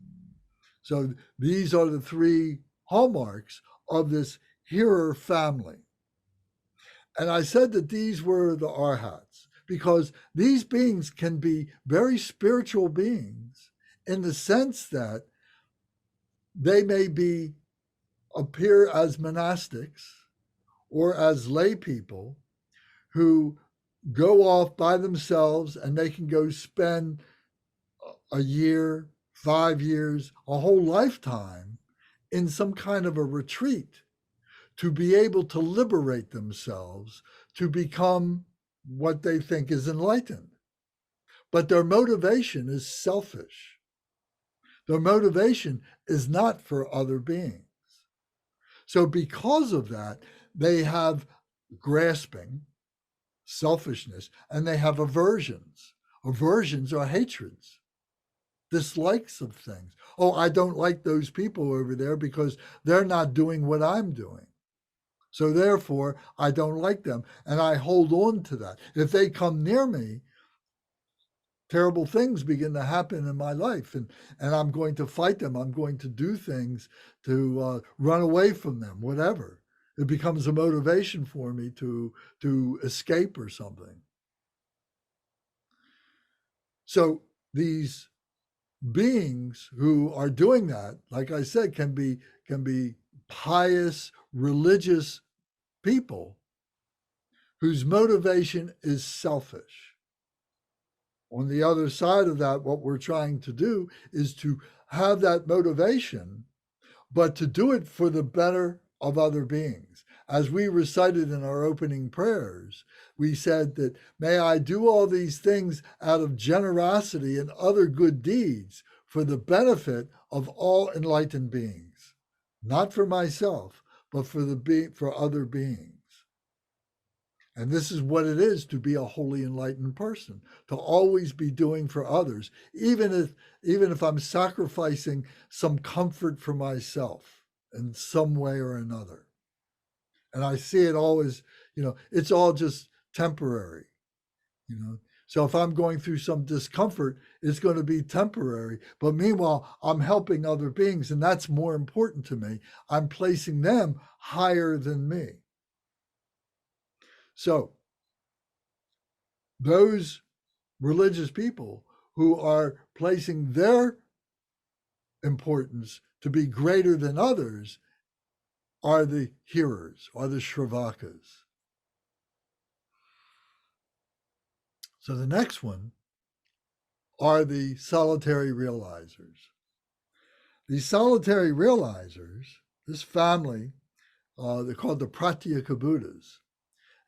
So these are the three hallmarks of this hearer family. And I said that these were the arhats because these beings can be very spiritual beings in the sense that they may appear as monastics or as lay people who go off by themselves, and they can go spend a year, 5 years, a whole lifetime in some kind of a retreat to be able to liberate themselves, to become what they think is enlightened. But their motivation is selfish. Their motivation is not for other beings. So because of that, they have grasping, selfishness, and they have aversions. Aversions are hatreds, dislikes of things. Oh, I don't like those people over there because they're not doing what I'm doing. So therefore, I don't like them. And I hold on to that. If they come near me, terrible things begin to happen in my life. And I'm going to fight them. I'm going to do things to run away from them, whatever. It becomes a motivation for me to escape or something. So these beings who are doing that, like I said, can be pious, religious people whose motivation is selfish. On the other side of that, what we're trying to do is to have that motivation, but to do it for the better of other beings. As we recited in our opening prayers, we said that, may I do all these things out of generosity and other good deeds for the benefit of all enlightened beings, not for myself, but for other beings. And this is what it is to be a wholly enlightened person, to always be doing for others, even if I'm sacrificing some comfort for myself in some way or another. And I see it always, it's all just temporary, So if I'm going through some discomfort, it's going to be temporary. But meanwhile, I'm helping other beings, and that's more important to me. I'm placing them higher than me. So those religious people who are placing their importance to be greater than others are the hearers, are the Shravakas. So the next one are the solitary realizers. These solitary realizers, this family, they're called the Pratyeka Buddhas.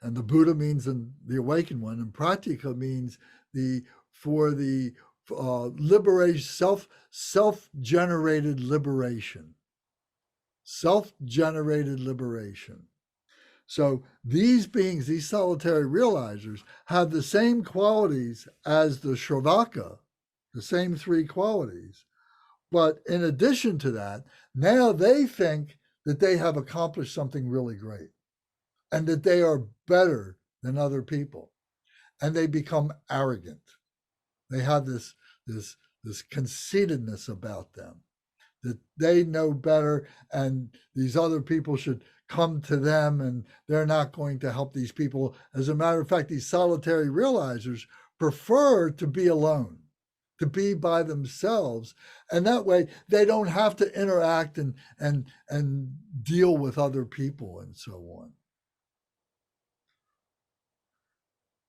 And the Buddha means the awakened one, and Pratyeka means liberation, self-generated liberation. Self-generated liberation. So these beings, these solitary realizers, have the same qualities as the Shravaka, the same three qualities. But in addition to that, now they think that they have accomplished something really great and that they are better than other people. And they become arrogant. They have this conceitedness about them, that they know better and these other people should come to them and they're not going to help these people. As a matter of fact, these solitary realizers prefer to be alone, to be by themselves. And that way they don't have to interact and deal with other people and so on.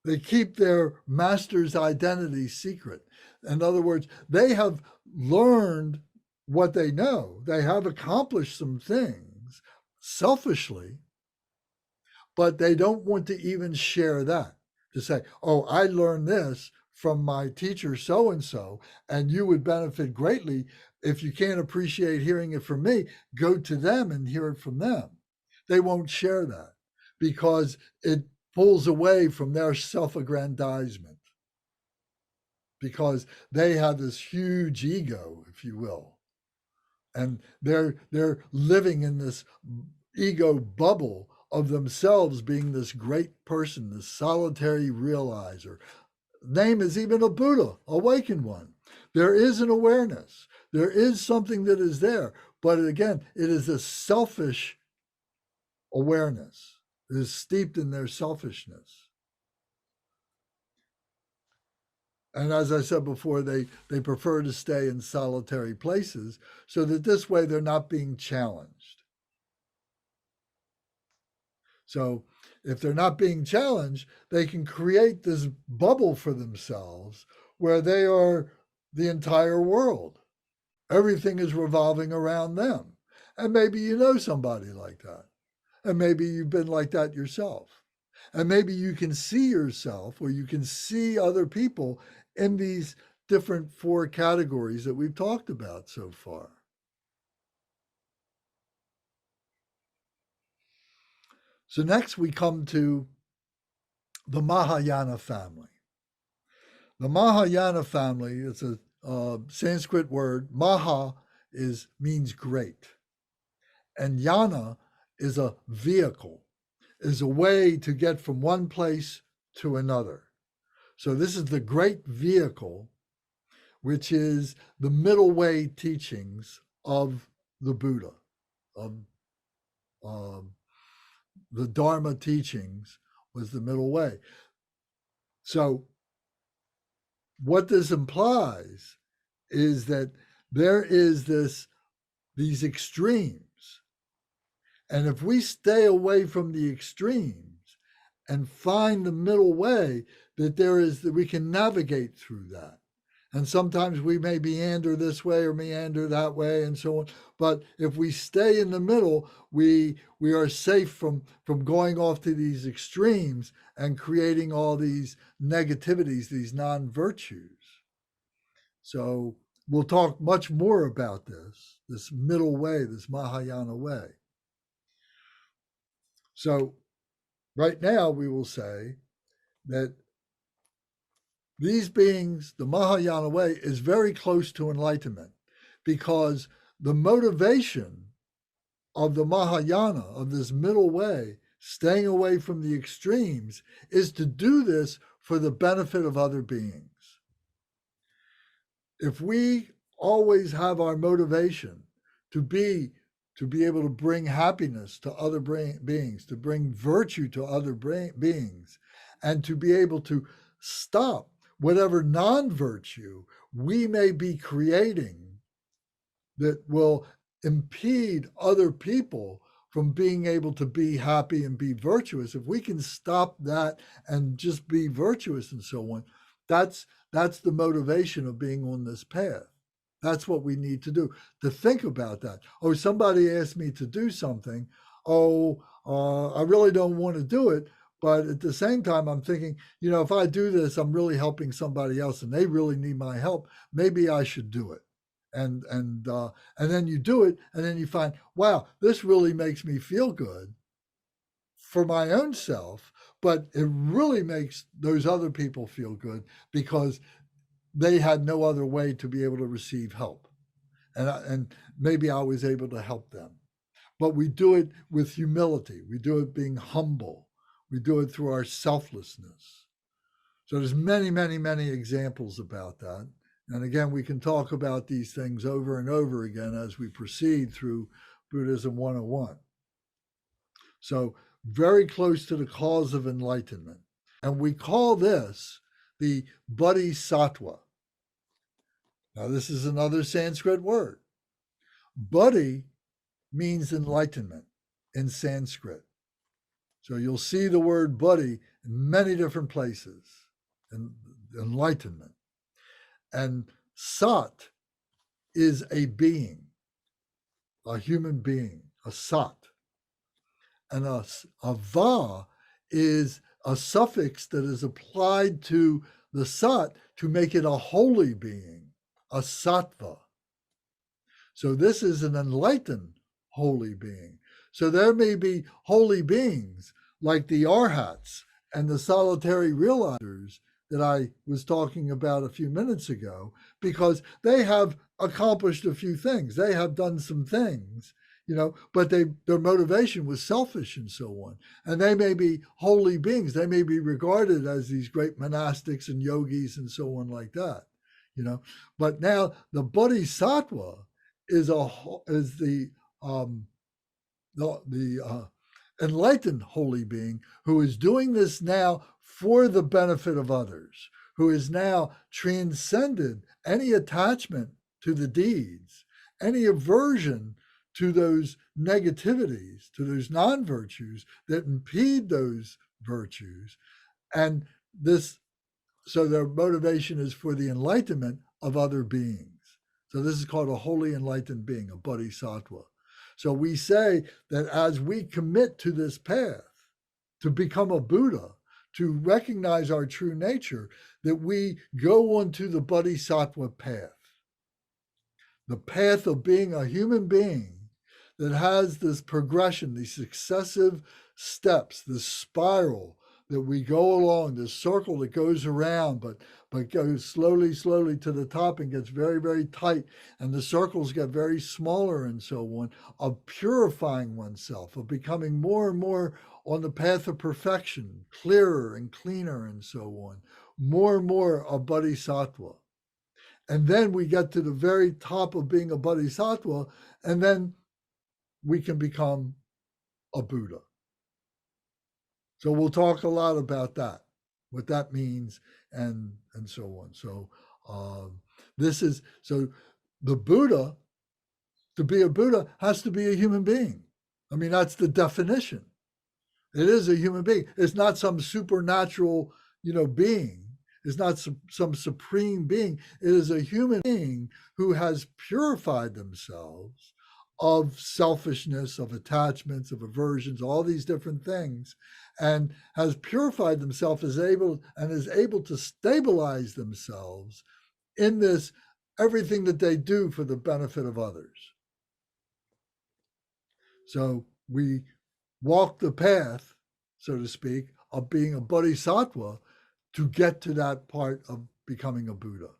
They keep their master's identity secret. In other words, they have learned what they know. They have accomplished some things selfishly, but they don't want to even share that, to say, oh, I learned this from my teacher so-and-so, and you would benefit greatly. If you can't appreciate hearing it from me, go to them and hear it from them. They won't share that because it pulls away from their self-aggrandizement, because they have this huge ego, if you will, and they're living in this ego bubble of themselves being this great person, this solitary realizer. Name is even a Buddha, awakened one. There is an awareness. There is something that is there, but again, it is a selfish awareness. It is steeped in their selfishness. And as I said before, they prefer to stay in solitary places so that this way they're not being challenged. So if they're not being challenged, they can create this bubble for themselves where they are the entire world. Everything is revolving around them. And maybe you know somebody like that. And maybe you've been like that yourself. And maybe you can see yourself or you can see other people in these different four categories that we've talked about so far. So next we come to the Mahayana family. The Mahayana family is a Sanskrit word. Maha means great. And yana is a vehicle, is a way to get from one place to another. So this is the great vehicle, which is the middle way teachings of the Buddha, of the Dharma teachings was the middle way. So what this implies is that there is these extremes. And if we stay away from the extremes and find the middle way, that we can navigate through that. And sometimes we may meander this way or meander that way and so on. But if we stay in the middle, we are safe from going off to these extremes and creating all these negativities, these non-virtues. So we'll talk much more about this middle way, this Mahayana way. So right now we will say that these beings, the Mahayana way, is very close to enlightenment, because the motivation of the Mahayana, of this middle way, staying away from the extremes, is to do this for the benefit of other beings. If we always have our motivation to be able to bring happiness to other beings, to bring virtue to other beings, and to be able to stop whatever non-virtue we may be creating that will impede other people from being able to be happy and be virtuous, if we can stop that and just be virtuous and so on, that's the motivation of being on this path. That's what we need to do, to think about that. Oh, somebody asked me to do something. I really don't want to do it. But at the same time, I'm thinking, if I do this, I'm really helping somebody else and they really need my help. Maybe I should do it. And then you do it, and then you find, wow, this really makes me feel good for my own self, but it really makes those other people feel good because they had no other way to be able to receive help. And maybe I was able to help them. But we do it with humility. We do it being humble. We do it through our selflessness. So there's many, many, many examples about that. And again, we can talk about these things over and over again as we proceed through Buddhism 101. So very close to the cause of enlightenment. And we call this the Bodhisattva. Now, this is another Sanskrit word. Bodhi means enlightenment in Sanskrit. So you'll see the word Bodhi in many different places, and enlightenment. And Sat is a being, a human being, a Sat. And a Va is a suffix that is applied to the Sat to make it a holy being, a Sattva. So this is an enlightened holy being. So there may be holy beings like the Arhats and the solitary realizers that I was talking about a few minutes ago, because they have accomplished a few things. They have done some things, but their motivation was selfish and so on. And they may be holy beings. They may be regarded as these great monastics and yogis and so on like that, But now the Bodhisattva is the enlightened holy being who is doing this now for the benefit of others, who is now transcended any attachment to the deeds, any aversion to those negativities, to those non-virtues that impede those virtues. And so their motivation is for the enlightenment of other beings. So this is called a holy enlightened being, a bodhisattva. So we say that as we commit to this path, to become a Buddha, to recognize our true nature, that we go onto the bodhisattva path. The path of being a human being that has this progression, these successive steps, this spiral that we go along, this circle that goes around, but goes slowly to the top and gets very, very tight, and the circles get very smaller and so on, of purifying oneself, of becoming more and more on the path of perfection, clearer and cleaner and so on, more and more a bodhisattva. And then we get to the very top of being a bodhisattva, and then we can become a Buddha. So we'll talk a lot about that, what that means, and so on. So so the Buddha, to be a Buddha, has to be a human being. I mean, that's the definition. It is a human being. It's not some supernatural, being. It's not some supreme being. It is a human being who has purified themselves of selfishness, of attachments, of aversions, all these different things, and has purified themselves is able to stabilize themselves in this everything that they do for the benefit of others. So we walk the path, so to speak, of being a bodhisattva to get to that part of becoming a Buddha.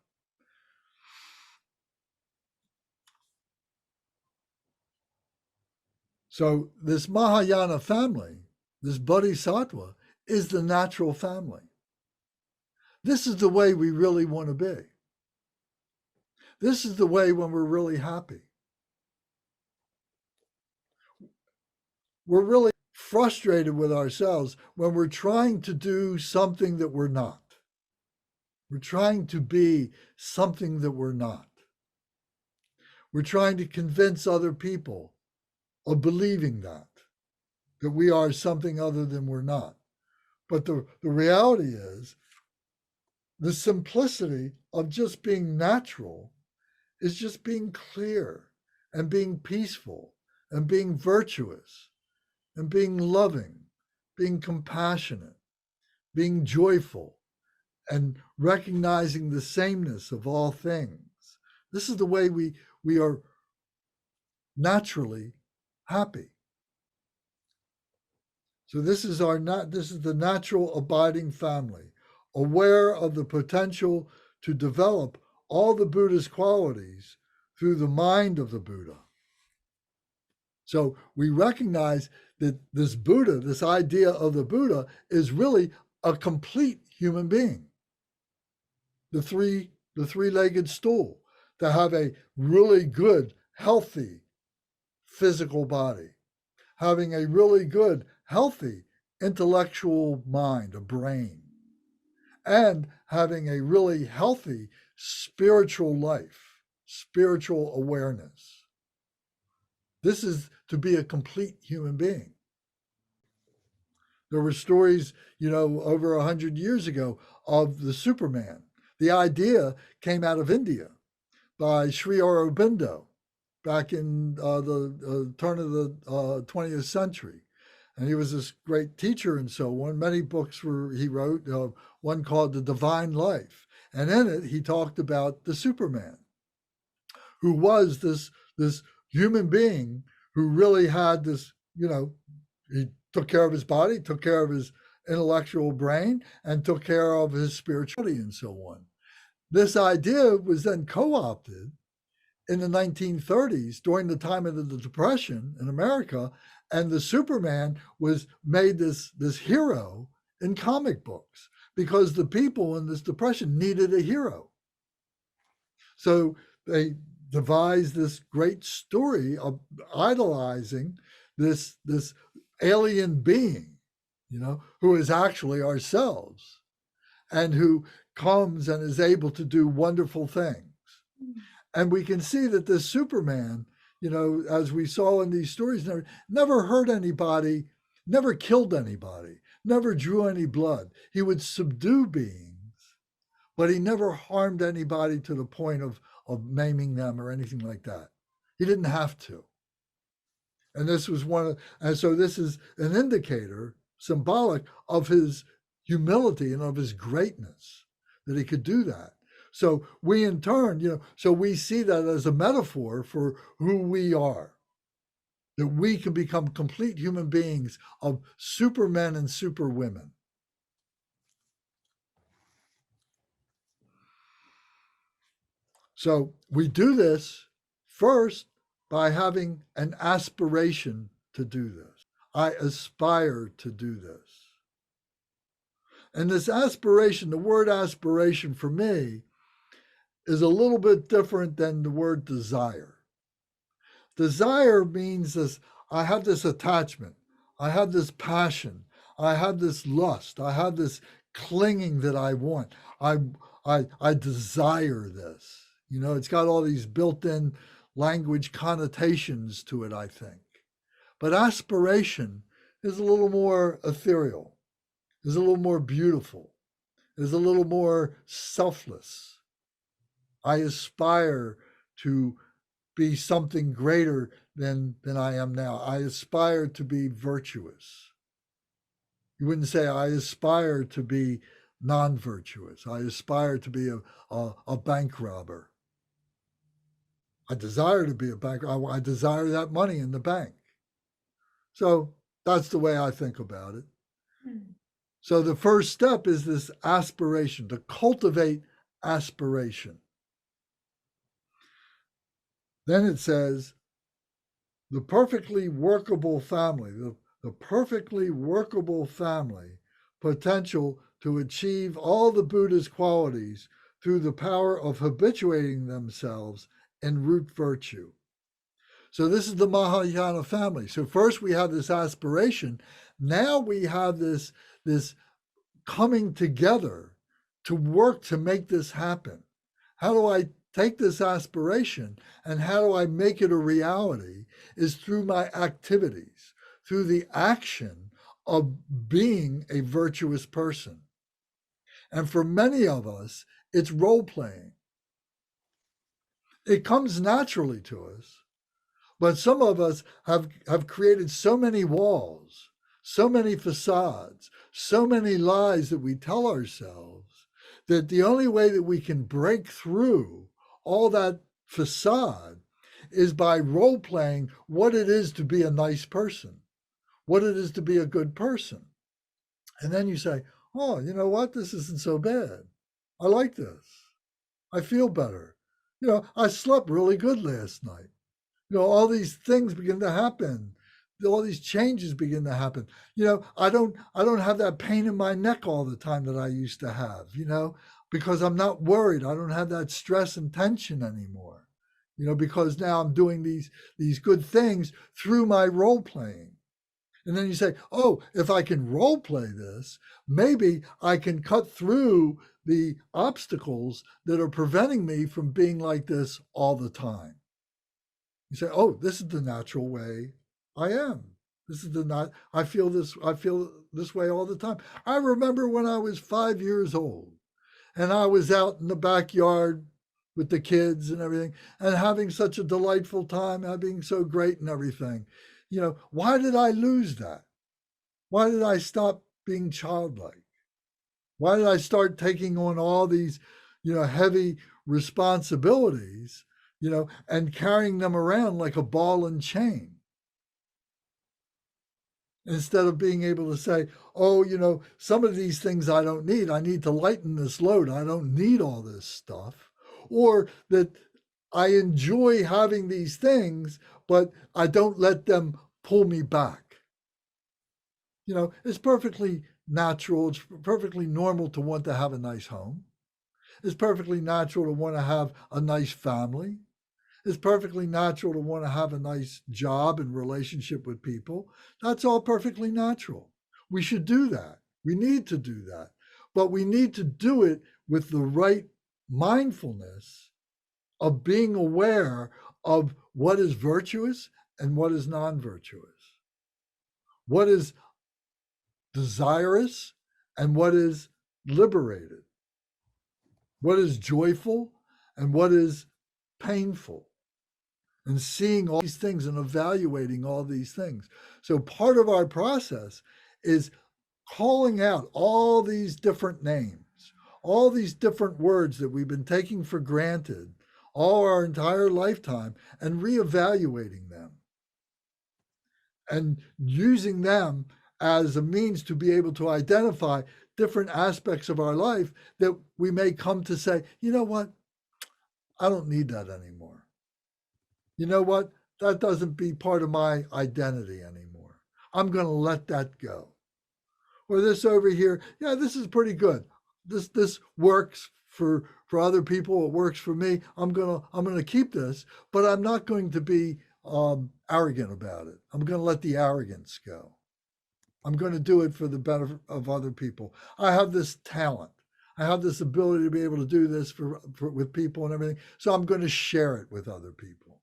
So this Mahayana family, this bodhisattva, is the natural family. This is the way we really want to be. This is the way when we're really happy. We're really frustrated with ourselves when we're trying to do something that we're not. We're trying to be something that we're not. We're trying to convince other people of believing that we are something other than we're not. But the reality is, the simplicity of just being natural is just being clear and being peaceful and being virtuous and being loving, being compassionate, being joyful, and recognizing the sameness of all things. This is the way we are naturally happy. So this is the natural abiding family, aware of the potential to develop all the Buddhist qualities through the mind of the Buddha. So we recognize that this Buddha, this idea of the Buddha, is really a complete human being. The three-legged stool, to have a really good, healthy physical body, having a really good, healthy intellectual mind, a brain, and having a really healthy spiritual life, spiritual awareness. This is to be a complete human being. There were stories, over 100 years ago of the Superman. The idea came out of India by Sri Aurobindo back in the turn of the 20th century. And he was this great teacher and so on. Many books he wrote, one called The Divine Life. And in it, he talked about the Superman, who was this human being who really had this, he took care of his body, took care of his intellectual brain, and took care of his spirituality and so on. This idea was then co-opted in the 1930s during the time of the Depression in America, and the Superman was made this hero in comic books because the people in this depression needed a hero. So they devised this great story of idolizing this alien being, who is actually ourselves and who comes and is able to do wonderful things. And we can see that this Superman, as we saw in these stories, never hurt anybody, never killed anybody, never drew any blood. He would subdue beings, but he never harmed anybody to the point of maiming them or anything like that. He didn't have to. And this was and so this is an indicator, symbolic of his humility and of his greatness, that he could do that. So we in turn, so we see that as a metaphor for who we are, that we can become complete human beings of supermen and superwomen. So we do this first by having an aspiration to do this. I aspire to do this. And this aspiration, the word aspiration for me, is a little bit different than the word desire. Desire means this, I have this attachment, I have this passion, I have this lust. I have this clinging that I want. I desire this. It's got all these built-in language connotations to it, I think. But aspiration is a little more ethereal, is a little more beautiful, is a little more selfless. I aspire to be something greater than I am now. I aspire to be virtuous. You wouldn't say I aspire to be non-virtuous. I aspire to be a bank robber. I desire to be a bank. I desire that money in the bank. So that's the way I think about it. So the first step is this aspiration, to cultivate aspiration. Then it says, the perfectly workable family, the perfectly workable family potential to achieve all the Buddha's qualities through the power of habituating themselves in root virtue. So this is the Mahayana family. So first we have this aspiration. Now we have this coming together to work to make this happen. How do I take this aspiration and how do I make it a reality? Is through my activities, through the action of being a virtuous person. And for many of us, it's role playing. It comes naturally to us, but some of us have created so many walls, so many facades, so many lies that we tell ourselves that the only way that we can break through all that facade is by role playing what it is to be a nice person, what it is to be a good person. And then you say, oh, you know what? This isn't so bad. I like this. I feel better. I slept really good last night. All these things begin to happen. All these changes begin to happen. I don't have that pain in my neck all the time that I used to have, because I'm not worried. I don't have that stress and tension anymore, because now I'm doing these good things through my role playing. And then you say, oh, if I can role play this, maybe I can cut through the obstacles that are preventing me from being like this all the time. You say, oh, this is the natural way I am. I feel this way all the time. I remember when I was 5 years old and I was out in the backyard with the kids and everything and having such a delightful time, being so great and everything. Why did I lose that? Why did I stop being childlike? Why did I start taking on all these, heavy responsibilities, and carrying them around like a ball and chain? Instead of being able to say, oh, some of these things I don't need. I need to lighten this load. I don't need all this stuff. Or that I enjoy having these things, but I don't let them pull me back. It's perfectly natural. It's perfectly normal to want to have a nice home. It's perfectly natural to want to have a nice family. It's perfectly natural to want to have a nice job and relationship with people. That's all perfectly natural. We should do that. We need to do that. But we need to do it with the right mindfulness of being aware of what is virtuous and what is non-virtuous. What is desirous and what is liberated. What is joyful and what is painful. And seeing all these things and evaluating all these things. So part of our process is calling out all these different names, all these different words that we've been taking for granted all our entire lifetime and reevaluating them and using them as a means to be able to identify different aspects of our life that we may come to say, you know what, I don't need that anymore. You know what, that doesn't be part of my identity anymore. I'm going to let that go. Or this over here, yeah, this is pretty good. This works for other people. It works for me. I'm gonna keep this, but I'm not going to be arrogant about it. I'm going to let the arrogance go. I'm going to do it for the benefit of other people. I have this talent. I have this ability to be able to do this with people and everything. So I'm going to share it with other people.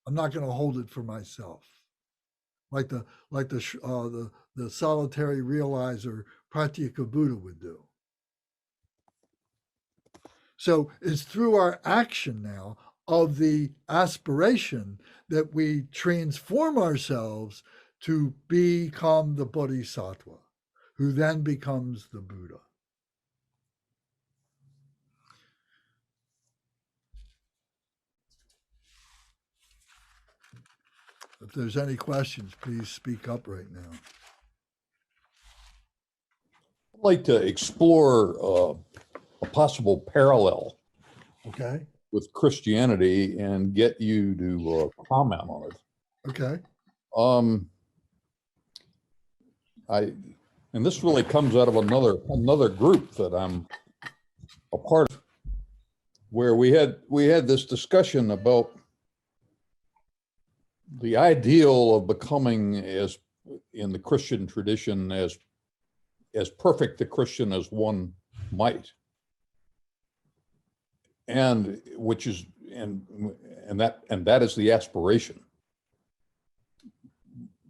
I'm not going to hold it for myself. Like the solitary realizer Pratyeka Buddha would do. So it's through our action now of the aspiration that we transform ourselves to become the Bodhisattva, who then becomes the Buddha. If there's any questions, please speak up right now. I'd like to explore a possible parallel Okay. with Christianity and get you to comment on it. Okay. And this really comes out of another group that I'm a part of, where we had this discussion about the ideal of becoming, as in the Christian tradition, as perfect a Christian as one might, and which is that is the aspiration.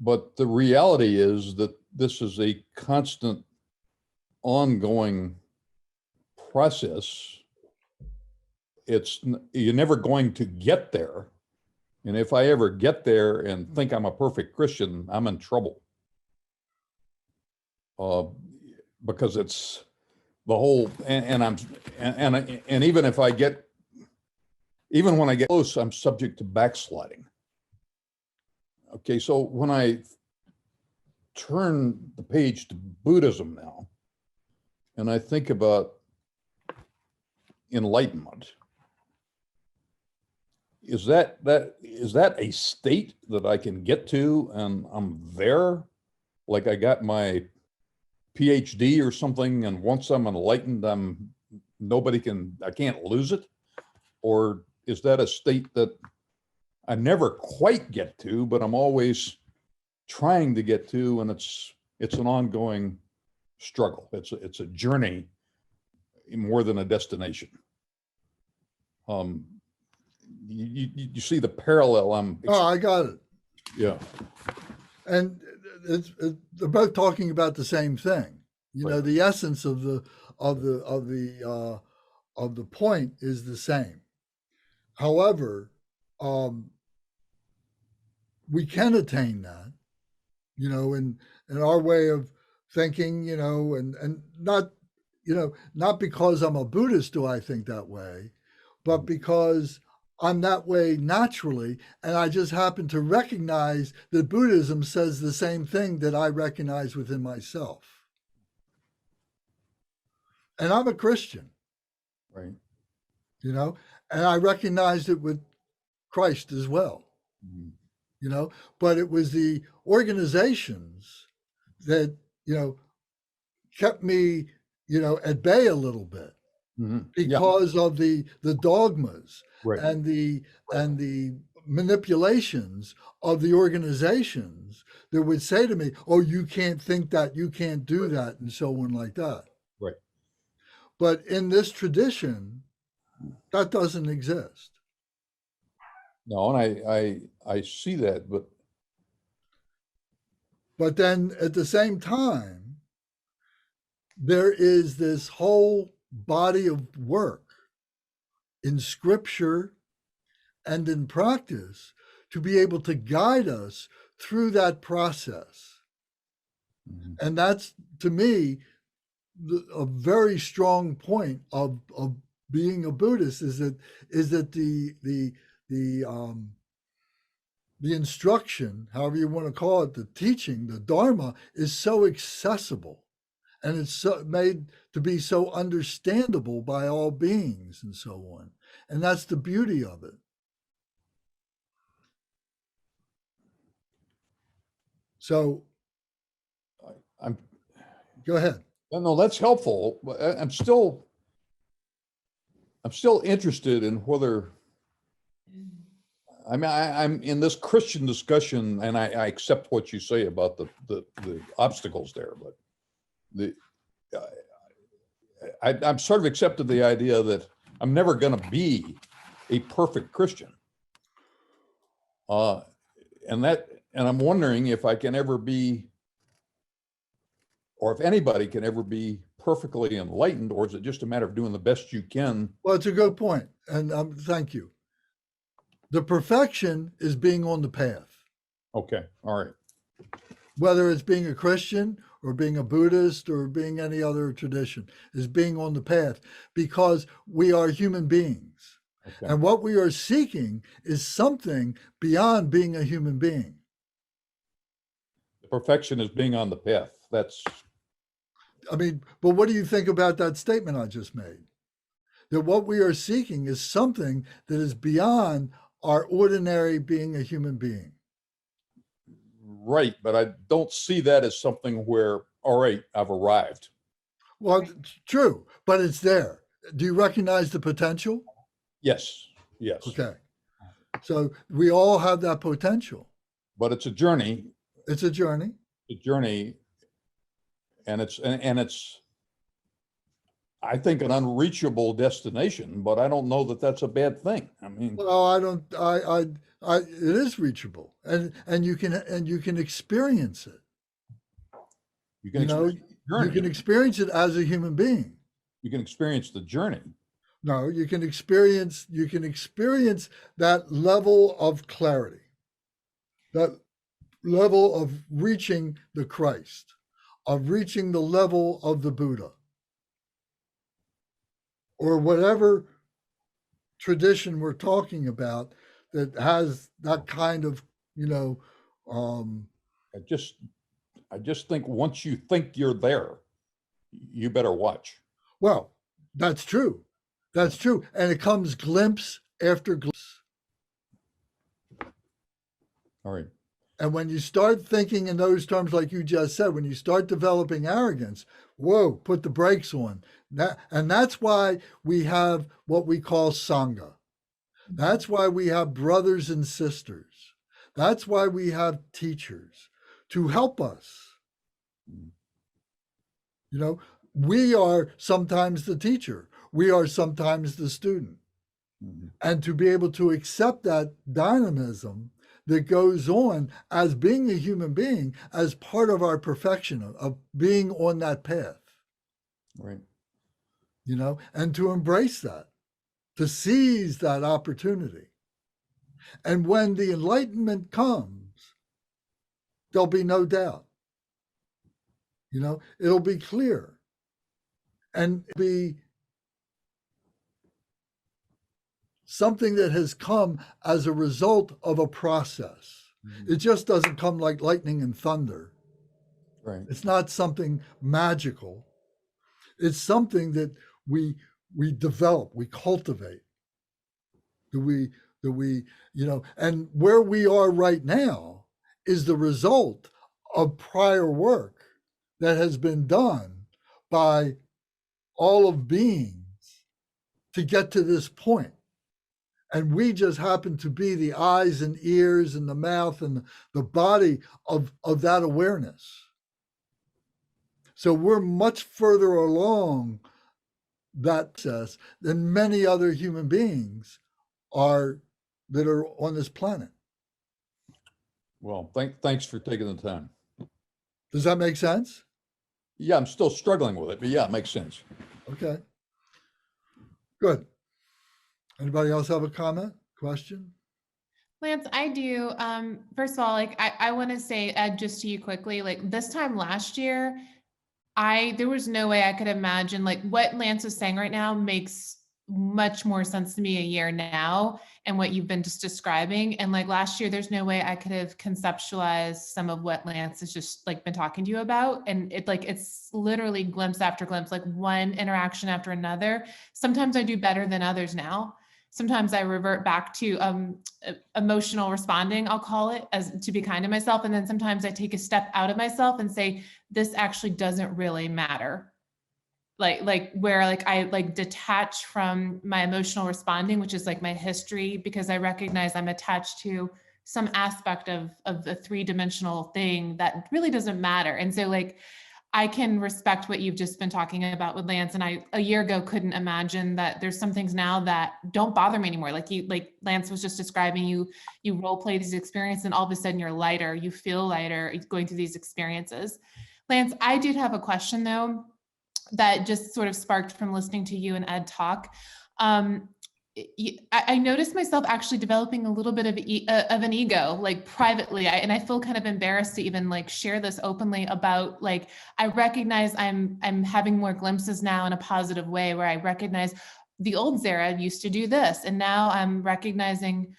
But the reality is that this is a constant, ongoing process. You're never going to get there. And if I ever get there and think I'm a perfect Christian, I'm in trouble. Because it's the whole, and even when I get close, I'm subject to backsliding. Okay, so when I turn the page to Buddhism now, and I think about enlightenment, is that a state that I can get to and I'm there, like I got my PhD or something, and once I'm enlightened, I can't lose it? Or is that a state that I never quite get to, but I'm always trying to get to, and it's an ongoing struggle. It's a journey more than a destination. You see the parallel? I got it. Yeah. And they're both talking about the same thing. You know, the essence of the point is the same. However, we can attain that, you know, in our way of thinking, you know, and not, you know, not because I'm a Buddhist do I think that way, but because I'm that way naturally, and I just happen to recognize that Buddhism says the same thing that I recognize within myself. And I'm a Christian. Right. You know, and I recognized it with Christ as well. Mm-hmm. You know, but it was the organizations that, you know, kept me, you know, at bay a little bit. Mm-hmm. Because of the dogmas and the manipulations of the organizations that would say to me, "Oh, you can't think that, you can't do that," and so on like that. Right. But in this tradition, that doesn't exist. No, and I see that, but then at the same time, there is this whole body of work in scripture and in practice to be able to guide us through that process. Mm-hmm. And that's, to me, a very strong point of being a Buddhist is that the instruction, however you want to call it, the teaching, the Dharma, is so accessible, and it's made to be so understandable by all beings and so on. And that's the beauty of it. So go ahead. No, that's helpful. I'm still interested in whether I mean, I'm in this Christian discussion, and I accept what you say about the obstacles there, but I'm sort of accepted the idea that I'm never going to be a perfect Christian. And I'm wondering if I can ever be, or if anybody can ever be perfectly enlightened, or is it just a matter of doing the best you can? Well, it's a good point, and thank you. The perfection is being on the path. Okay, all right. Whether it's being a Christian or being a Buddhist or being any other tradition, is being on the path, because we are human beings. Okay. And what we are seeking is something beyond being a human being. The perfection is being on the path. That's, I mean, but what do you think about that statement I just made? That what we are seeking is something that is beyond our ordinary being a human being. right, but I don't see that as something where, all right, I've arrived. Well, it's true, but it's there. Do you recognize the potential? Yes, yes. Okay. So we all have that potential. But it's a journey, It's a journey. and it's, I think, an unreachable destination, but I don't know that that's a bad thing. I mean, Well, it is reachable, and you can experience it. you can You know, experience the journey. you can experience it as a human being. You can experience the journey. No, you can experience that level of clarity, that level of reaching the Christ, of reaching the level of the Buddha, or whatever tradition we're talking about that has that kind of, I just think once you think you're there, you better watch. well, that's true. That's true. And it comes glimpse after glimpse. All right. And when you start thinking in those terms, like you just said, when you start developing arrogance, whoa, put the brakes on. And that's why we have what we call Sangha. That's why we have brothers and sisters. That's why we have teachers to help us. We are sometimes the teacher. We are sometimes the student. Mhm. And to be able to accept that dynamism that goes on as being a human being, as part of our perfection of being on that path, Right. and to embrace that, to seize that opportunity. And when the enlightenment comes, there'll be no doubt. It'll be clear. And it'll be something that has come as a result of a process. Mhm. It just doesn't come like lightning and thunder. Right. It's not something magical. It's something that we develop, we cultivate. That we, and where we are right now is the result of prior work that has been done by all of beings to get to this point. And we just happen to be the eyes and ears and the mouth and the body of that awareness. So we're much further along that process than many other human beings that are on this planet. Well, thanks for taking the time. Does that make sense? Yeah, I'm still struggling with it, but yeah, it makes sense. Okay. Good. Anybody else have a comment, question? Lance, I do. First of all, I want to say, Ed, just to you quickly, this time last year, there was no way I could imagine what Lance is saying right now makes much more sense to me a year now, and what you've been just describing. And last year, there's no way I could have conceptualized some of what Lance has just been talking to you about. And it's literally glimpse after glimpse, one interaction after another. Sometimes I do better than others now. Sometimes I revert back to emotional responding, I'll call it, as to be kind to myself. And then sometimes I take a step out of myself and say, this actually doesn't really matter. like where like I like detach from my emotional responding, which is like my history, because I recognize I'm attached to some aspect of the three-dimensional thing that really doesn't matter. And so like I can respect what you've just been talking about with Lance. And I, a year ago, couldn't imagine that there's some things now that don't bother me anymore. Like Lance was just describing, you role play these experiences and all of a sudden you're lighter, you feel lighter going through these experiences. Lance, I did have a question though, that just sort of sparked from listening to you and Ed talk. I noticed myself actually developing a little bit of an ego, like privately, and I feel kind of embarrassed to even like share this openly about like, I recognize I'm having more glimpses now in a positive way, where I recognize the old Zara used to do this, and now I'm recognizing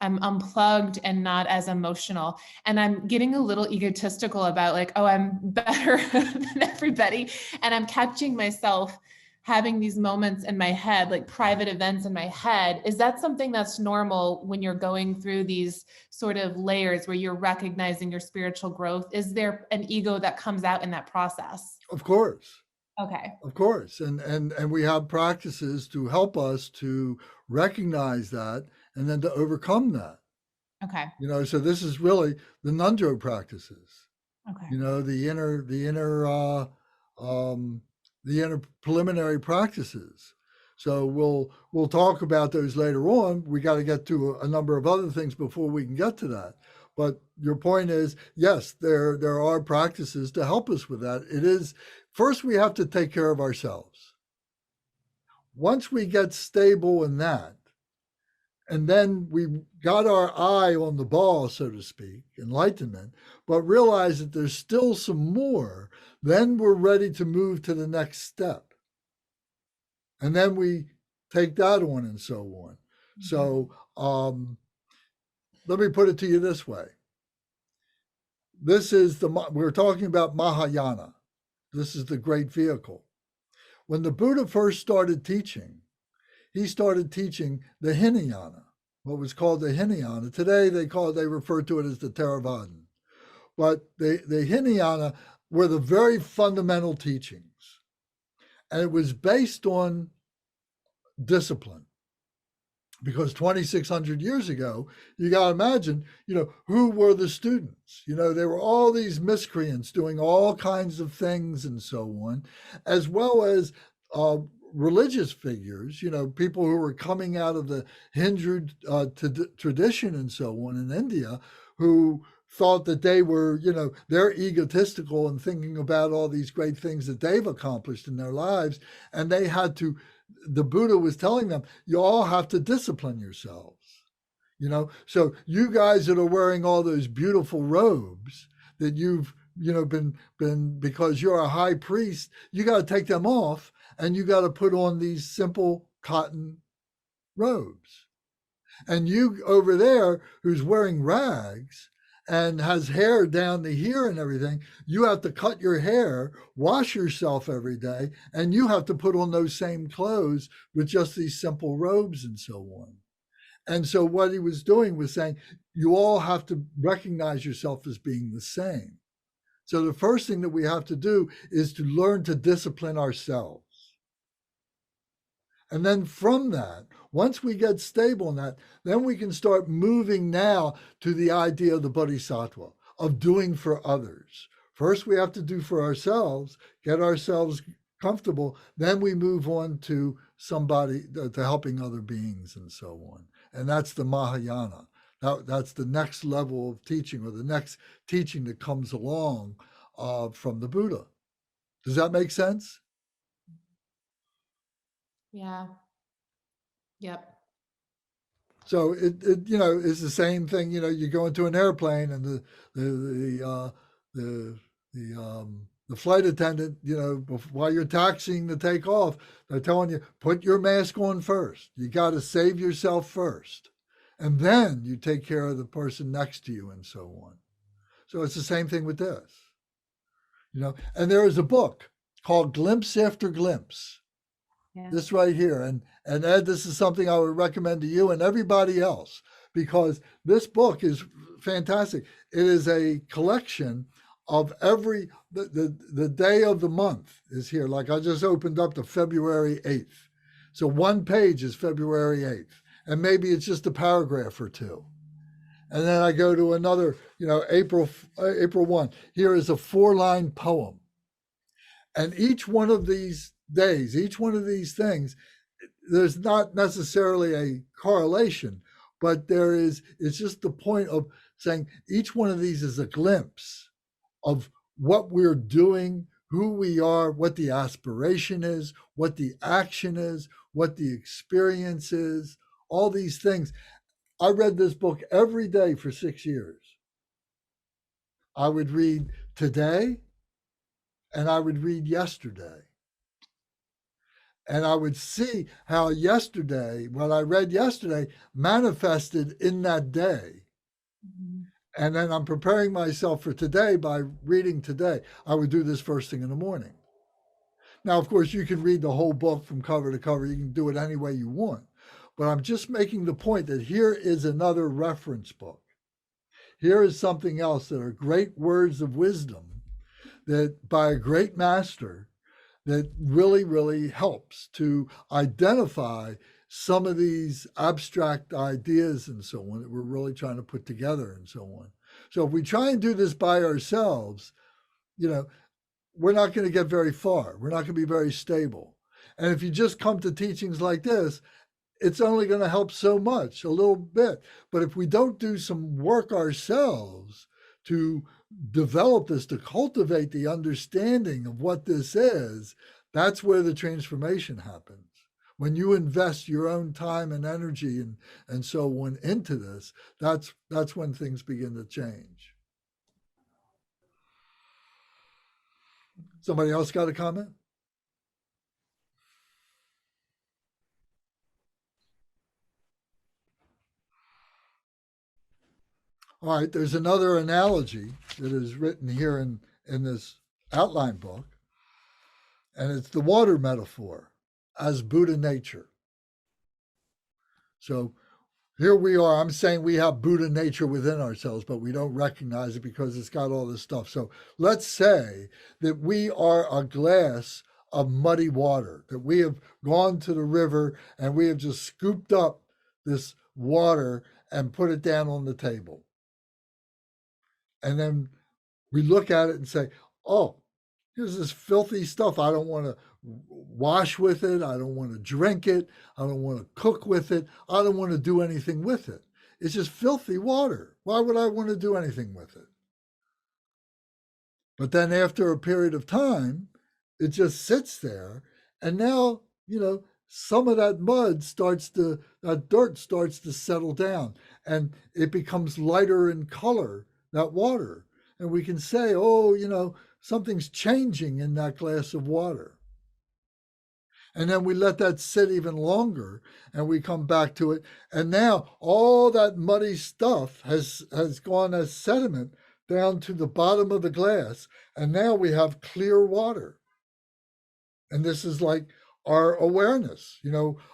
I'm unplugged and not as emotional. And I'm getting a little egotistical about like, oh, I'm better than everybody. And I'm catching myself having these moments in my head, like private events in my head. Is that something that's normal when you're going through these sort of layers where you're recognizing your spiritual growth? Is there an ego that comes out in that process? Of course. Okay. Of course. And we have practices to help us to recognize that and then to overcome that. Okay. So this is really the Nundro practices. Okay. The inner preliminary practices. So we'll talk about those later on. We got to get to a number of other things before we can get to that. But your point is, yes, there are practices to help us with that. It is, first we have to take care of ourselves. Once we get stable in that, and then we got our eye on the ball, so to speak, enlightenment, but realize that there's still some more, then we're ready to move to the next step. And then we take that on and so on. Mm-hmm. So let me put it to you this way. We're talking about Mahayana. This is the great vehicle. When the Buddha first started teaching, he started teaching the Hinayana, what was called the Hinayana. Today they refer to it as the Theravadan. But the Hinayana were the very fundamental teachings. And it was based on discipline. Because 2,600 years ago, you got to imagine, who were the students? There were all these miscreants doing all kinds of things and so on, as well as religious figures, people who were coming out of the Hindu tradition and so on in India, who thought that they were, they're egotistical and thinking about all these great things that they've accomplished in their lives. And they had to, the Buddha was telling them, you all have to discipline yourselves, So you guys that are wearing all those beautiful robes that you've, been because you're a high priest, you got to take them off. And you got to put on these simple cotton robes. And you over there who's wearing rags and has hair down to here and everything, you have to cut your hair, wash yourself every day, and you have to put on those same clothes with just these simple robes and so on. And so what he was doing was saying, you all have to recognize yourself as being the same. So the first thing that we have to do is to learn to discipline ourselves. And then from that, once we get stable in that, then we can start moving now to the idea of the bodhisattva, of doing for others. First, we have to do for ourselves, get ourselves comfortable. Then we move on to somebody, to helping other beings and so on. And that's the Mahayana. That's the next level of teaching, or the next teaching that comes along from the Buddha. Does that make sense? Yeah. Yep. So it it's the same thing. You go into an airplane and the flight attendant, while you're taxiing to take off, they're telling you, put your mask on first. You got to save yourself first, and then you take care of the person next to you and so on. So it's the same thing with this, And there is a book called Glimpse After Glimpse. Yeah. This right here. And Ed, this is something I would recommend to you and everybody else, because this book is fantastic. It is a collection of every the day of the month is here. Like I just opened up to February 8th. So one page is February 8th. And maybe it's just a paragraph or two. And then I go to another, April 1. Here is a 4-line poem. And each one of these days, each one of these things, there's not necessarily a correlation, but it's just the point of saying each one of these is a glimpse of what we're doing, who we are, what the aspiration is, what the action is, what the experience is, all these things. I read this book every day for 6 years. I would read today and I would read yesterday. And I would see how yesterday, what I read yesterday, manifested in that day. Mm-hmm. And then I'm preparing myself for today by reading today. I would do this first thing in the morning. Now, of course, you can read the whole book from cover to cover. You can do it any way you want. But I'm just making the point that here is another reference book. Here is something else that are great words of wisdom that by a great master that really, really helps to identify some of these abstract ideas and so on that we're really trying to put together and so on. So if we try and do this by ourselves, we're not going to get very far. We're not going to be very stable. And if you just come to teachings like this, it's only going to help so much, a little bit. But if we don't do some work ourselves to develop this, to cultivate the understanding of what this is, that's where the transformation happens. When you invest your own time and energy and so on into this, that's when things begin to change. Somebody else got a comment? All right, there's another analogy that is written here in this outline book, and it's the water metaphor as Buddha nature. So here we are. I'm saying we have Buddha nature within ourselves, but we don't recognize it because it's got all this stuff. So let's say that we are a glass of muddy water, that we have gone to the river and we have just scooped up this water and put it down on the table. And then we look at it and say, oh, here's this filthy stuff. I don't want to wash with it. I don't want to drink it. I don't want to cook with it. I don't want to do anything with it. It's just filthy water. Why would I want to do anything with it? But then after a period of time, it just sits there. And now, some of that that dirt starts to settle down and it becomes lighter in color, that water. And we can say, oh, something's changing in that glass of water. And then we let that sit even longer and we come back to it. And now all that muddy stuff has gone as sediment down to the bottom of the glass. And now we have clear water. And this is like our awareness,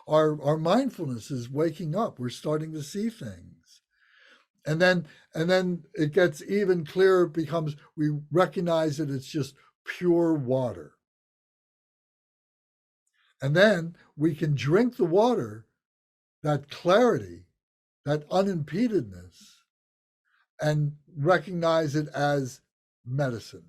our mindfulness is waking up. We're starting to see things. And then it gets even clearer. It becomes, we recognize that it's just pure water. And then we can drink the water, that clarity, that unimpededness, and recognize it as medicine,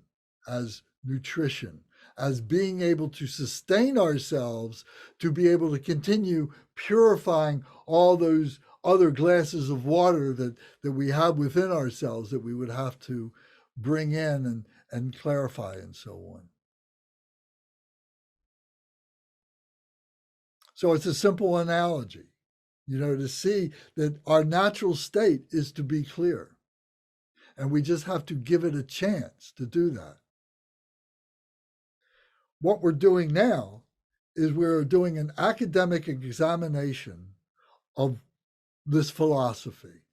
as nutrition, as being able to sustain ourselves, to be able to continue purifying all those other glasses of water that we have within ourselves that we would have to bring in and clarify and so on. So it's a simple analogy, to see that our natural state is to be clear. And we just have to give it a chance to do that. What we're doing now is we're doing an academic examination of this philosophy.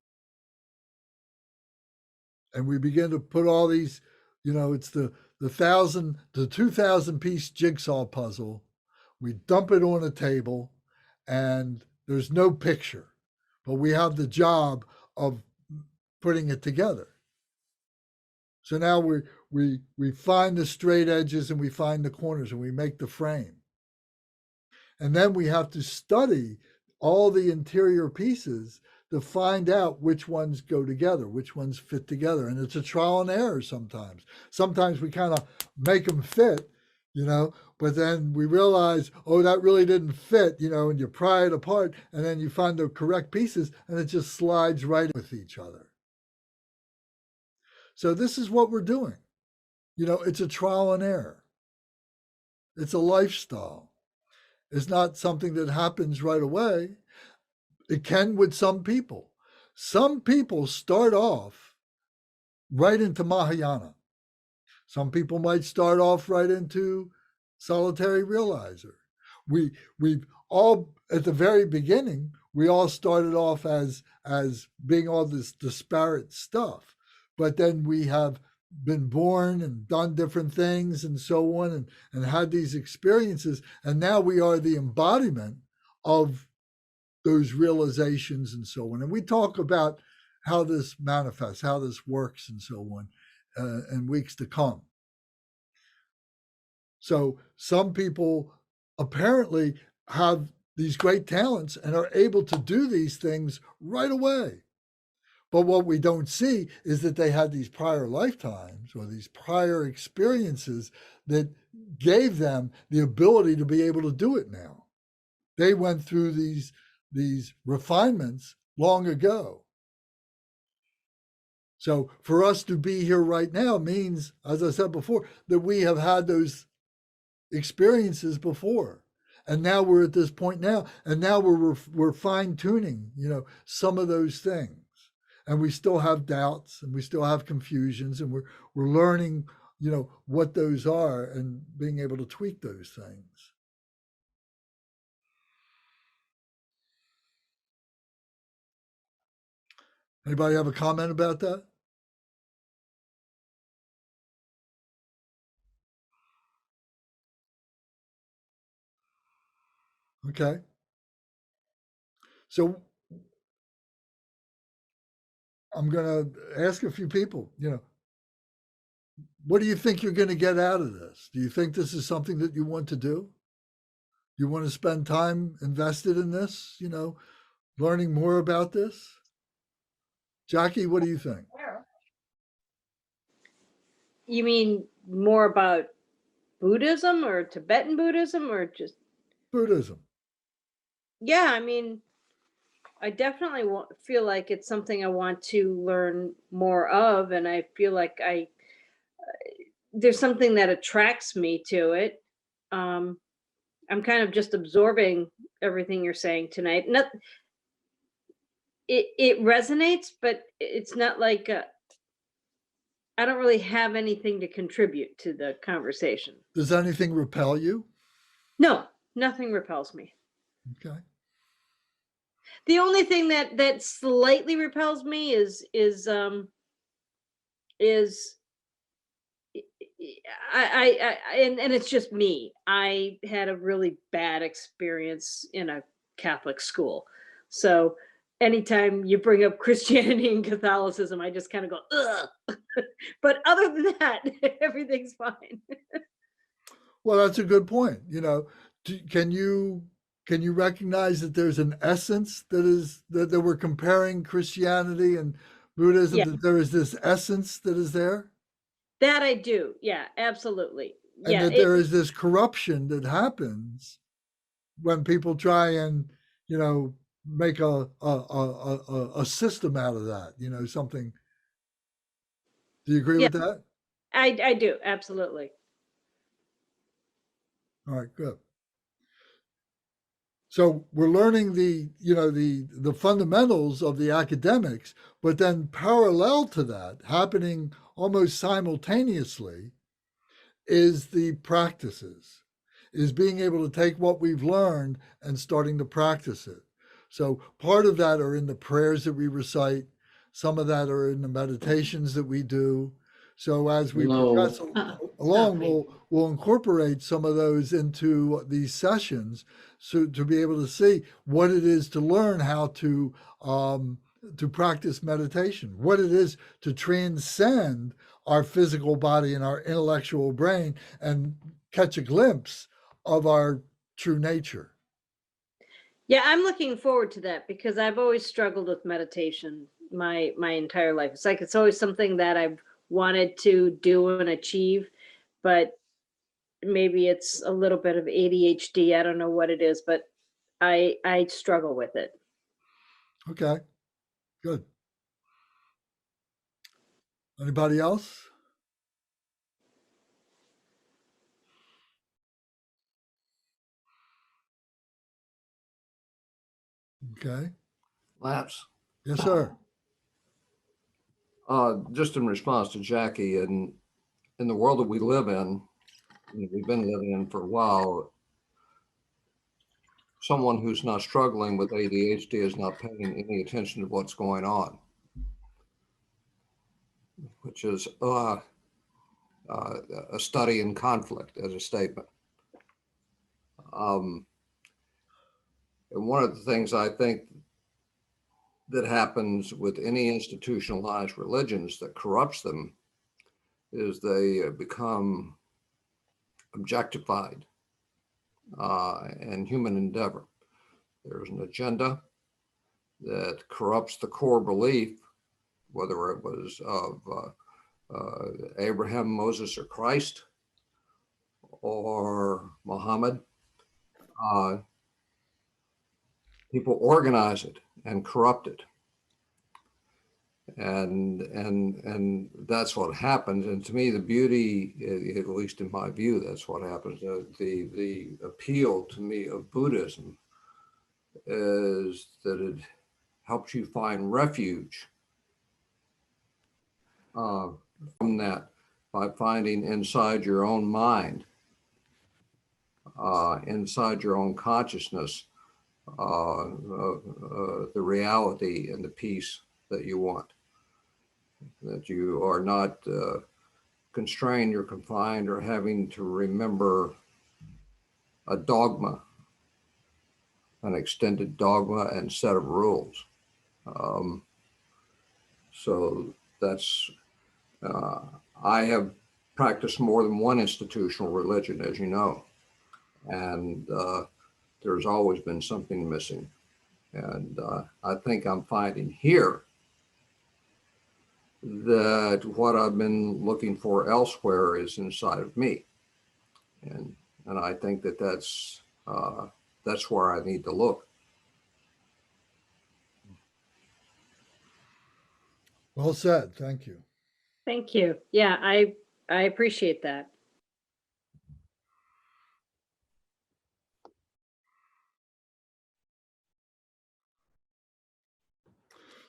And we begin to put all these, it's the 2,000 piece jigsaw puzzle. We dump it on a table and there's no picture, but we have the job of putting it together. So now we find the straight edges and we find the corners and we make the frame. And then we have to study all the interior pieces to find out which ones go together, which ones fit together. And it's a trial and error sometimes. Sometimes we kind of make them fit, but then we realize, oh, that really didn't fit, and you pry it apart and then you find the correct pieces and it just slides right with each other. So this is what we're doing. It's a trial and error. It's a lifestyle. It's not something that happens right away. It can with some people. Some people start off right into Mahayana. Some people might start off right into solitary realizer. We've all, at the very beginning, we all started off as being all this disparate stuff. But then we have been born and done different things and so on and had these experiences. And now we are the embodiment of those realizations and so on. And we talk about how this manifests, how this works and so on in weeks to come. So some people apparently have these great talents and are able to do these things right away. But what we don't see is that they had these prior lifetimes or these prior experiences that gave them the ability to be able to do it now. They went through these refinements long ago. So for us to be here right now means, as I said before, that we have had those experiences before. And now we're at this point now, and now we're fine-tuning, some of those things. And we still have doubts and we still have confusions, and we're learning, what those are and being able to tweak those things. Anybody have a comment about that? Okay. So I'm going to ask a few people, what do you think you're going to get out of this? Do you think this is something that you want to do? You want to spend time invested in this, learning more about this? Jackie, what do you think? You mean more about Buddhism or Tibetan Buddhism or just Buddhism? Yeah, I mean, I definitely feel like it's something I want to learn more of, and I feel like there's something that attracts me to it. I'm kind of just absorbing everything you're saying tonight. It resonates, but it's not like I don't really have anything to contribute to the conversation. Does anything repel you? No, nothing repels me. Okay. The only thing that slightly repels me is I and it's just me. I had a really bad experience in a Catholic school. So anytime you bring up Christianity and Catholicism, I just kind of go, ugh. But other than that, everything's fine. Well, that's a good point. Can you recognize that there's an essence that we're comparing Christianity and Buddhism, Yeah. that there is this essence that is there? That I do. Yeah, absolutely. And Yeah, that there is this corruption that happens when people try and, make a system out of that, something. Do you agree with that? I do. Absolutely. All right, good. So we're learning the fundamentals of the academics, but then parallel to that, happening almost simultaneously, is the practices, is being able to take what we've learned and starting to practice it. So part of that are in the prayers that we recite. Some of that are in the meditations that we do. So as we progress along, we'll incorporate some of those into these sessions, so to be able to see what it is to learn how to practice meditation, what it is to transcend our physical body and our intellectual brain and catch a glimpse of our true nature. Yeah, I'm looking forward to that because I've always struggled with meditation my entire life. It's like it's always something that I've wanted to do and achieve, but maybe it's a little bit of ADHD. I don't know what it is, but I struggle with it. Okay, good. Anybody else? Okay. Lance, Yes, sir. just in response to Jackie, in the world that we live in, we've been living in for a while, someone who's not struggling with ADHD is not paying any attention to what's going on, which is a study in conflict as a statement. And one of the things I think that happens with any institutionalized religions that corrupts them is they become objectified and human endeavor. There's an agenda that corrupts the core belief, whether it was of Abraham, Moses, or Christ, or Muhammad. People organize it and corrupt it. And that's what happens. And to me, the beauty, at least in my view, that's what happens. The appeal to me of Buddhism is that it helps you find refuge from that by finding inside your own mind, inside your own consciousness, the reality and the peace that you want. That you are not constrained or confined or having to remember a dogma, an extended dogma and set of rules. So that's, I have practiced more than one institutional religion, as you know, and there's always been something missing. And I think I'm finding here that what I've been looking for elsewhere is inside of me. And I think that that's where I need to look. Well said. Thank you. Thank you. Yeah, I appreciate that.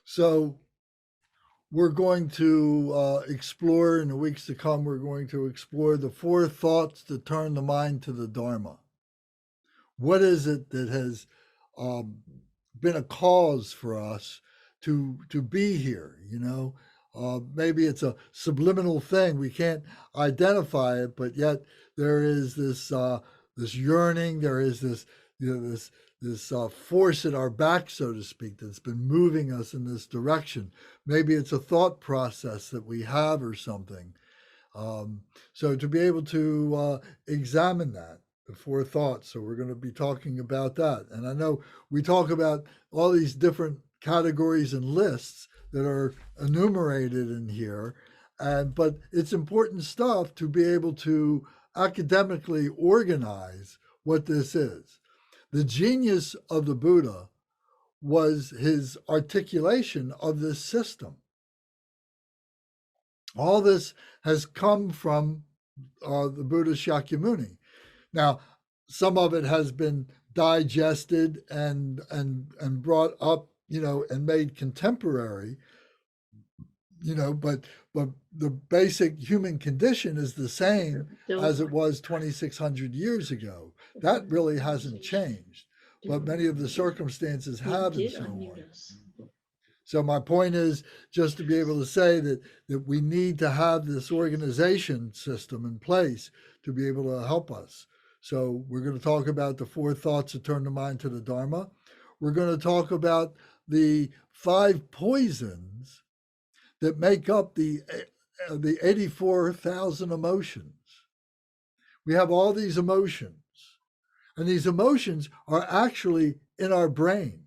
So we're going to explore in the weeks to come, we're going to explore the 4 thoughts to turn the mind to the Dharma. What is it that has been a cause for us to be here? You know, maybe it's a subliminal thing. We can't identify it, but yet there is this this yearning. There is this, you know, this force at our back, so to speak, that's been moving us in this direction. Maybe it's a thought process that we have or something. So to be able to examine that, the 4 thoughts. So we're going to be talking about that. And I know we talk about all these different categories and lists that are enumerated in here, but it's important stuff to be able to academically organize what this is. The genius of the Buddha was his articulation of this system. All this has come from the Buddha Shakyamuni. Now, some of it has been digested and brought up, you know, and made contemporary, you know, but the basic human condition is the same as it was 2,600 years ago. That really hasn't changed, but many of the circumstances have and so on. So my point is just to be able to say that we need to have this organization system in place to be able to help us. So we're going to talk about the 4 thoughts that turn the mind to the Dharma. We're going to talk about the 5 poisons that make up the the 84,000 emotions. We have all these emotions, and these emotions are actually in our brain.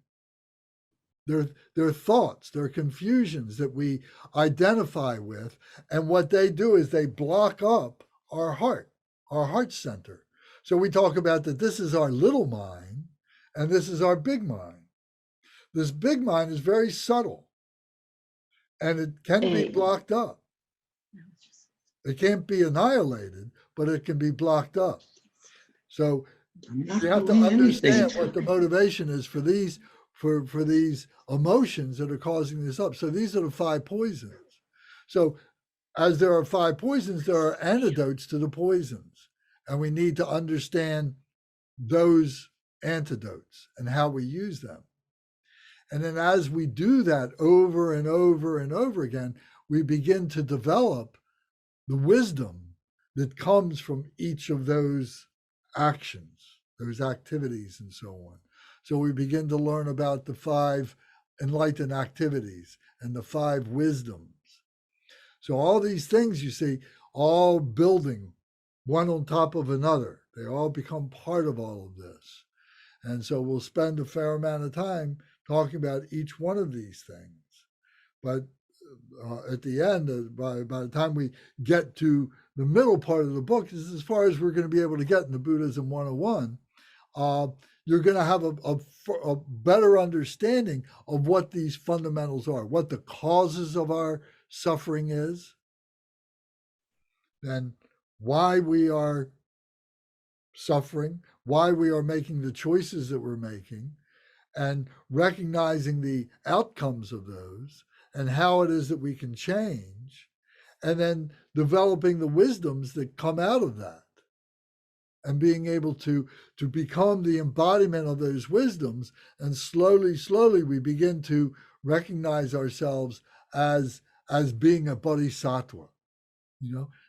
They're thoughts, they're confusions that we identify with, and what they do is they block up our heart center. So we talk about that this is our little mind, and this is our big mind. This big mind is very subtle, and it can be blocked up. It can't be annihilated, but it can be blocked up. So you have to understand what the motivation is for these for these emotions that are causing this up. So these are the 5 poisons. So as there are 5 poisons, there are antidotes to the poisons, and we need to understand those antidotes and how we use them. And then as we do that over and over and over again, we begin to develop the wisdom that comes from each of those actions, those activities, and so on. So we begin to learn about the 5 enlightened activities and the 5 wisdoms. So all these things, you see, all building one on top of another. They all become part of all of this. And so we'll spend a fair amount of time talking about each one of these things. But at the end, by the time we get to the middle part of the book, is as far as we're going to be able to get in the Buddhism 101, you're going to have a better understanding of what these fundamentals are, what the causes of our suffering is, and why we are suffering, why we are making the choices that we're making, and recognizing the outcomes of those and how it is that we can change, and then developing the wisdoms that come out of that, and being able to become the embodiment of those wisdoms. And slowly we begin to recognize ourselves as being a bodhisattva,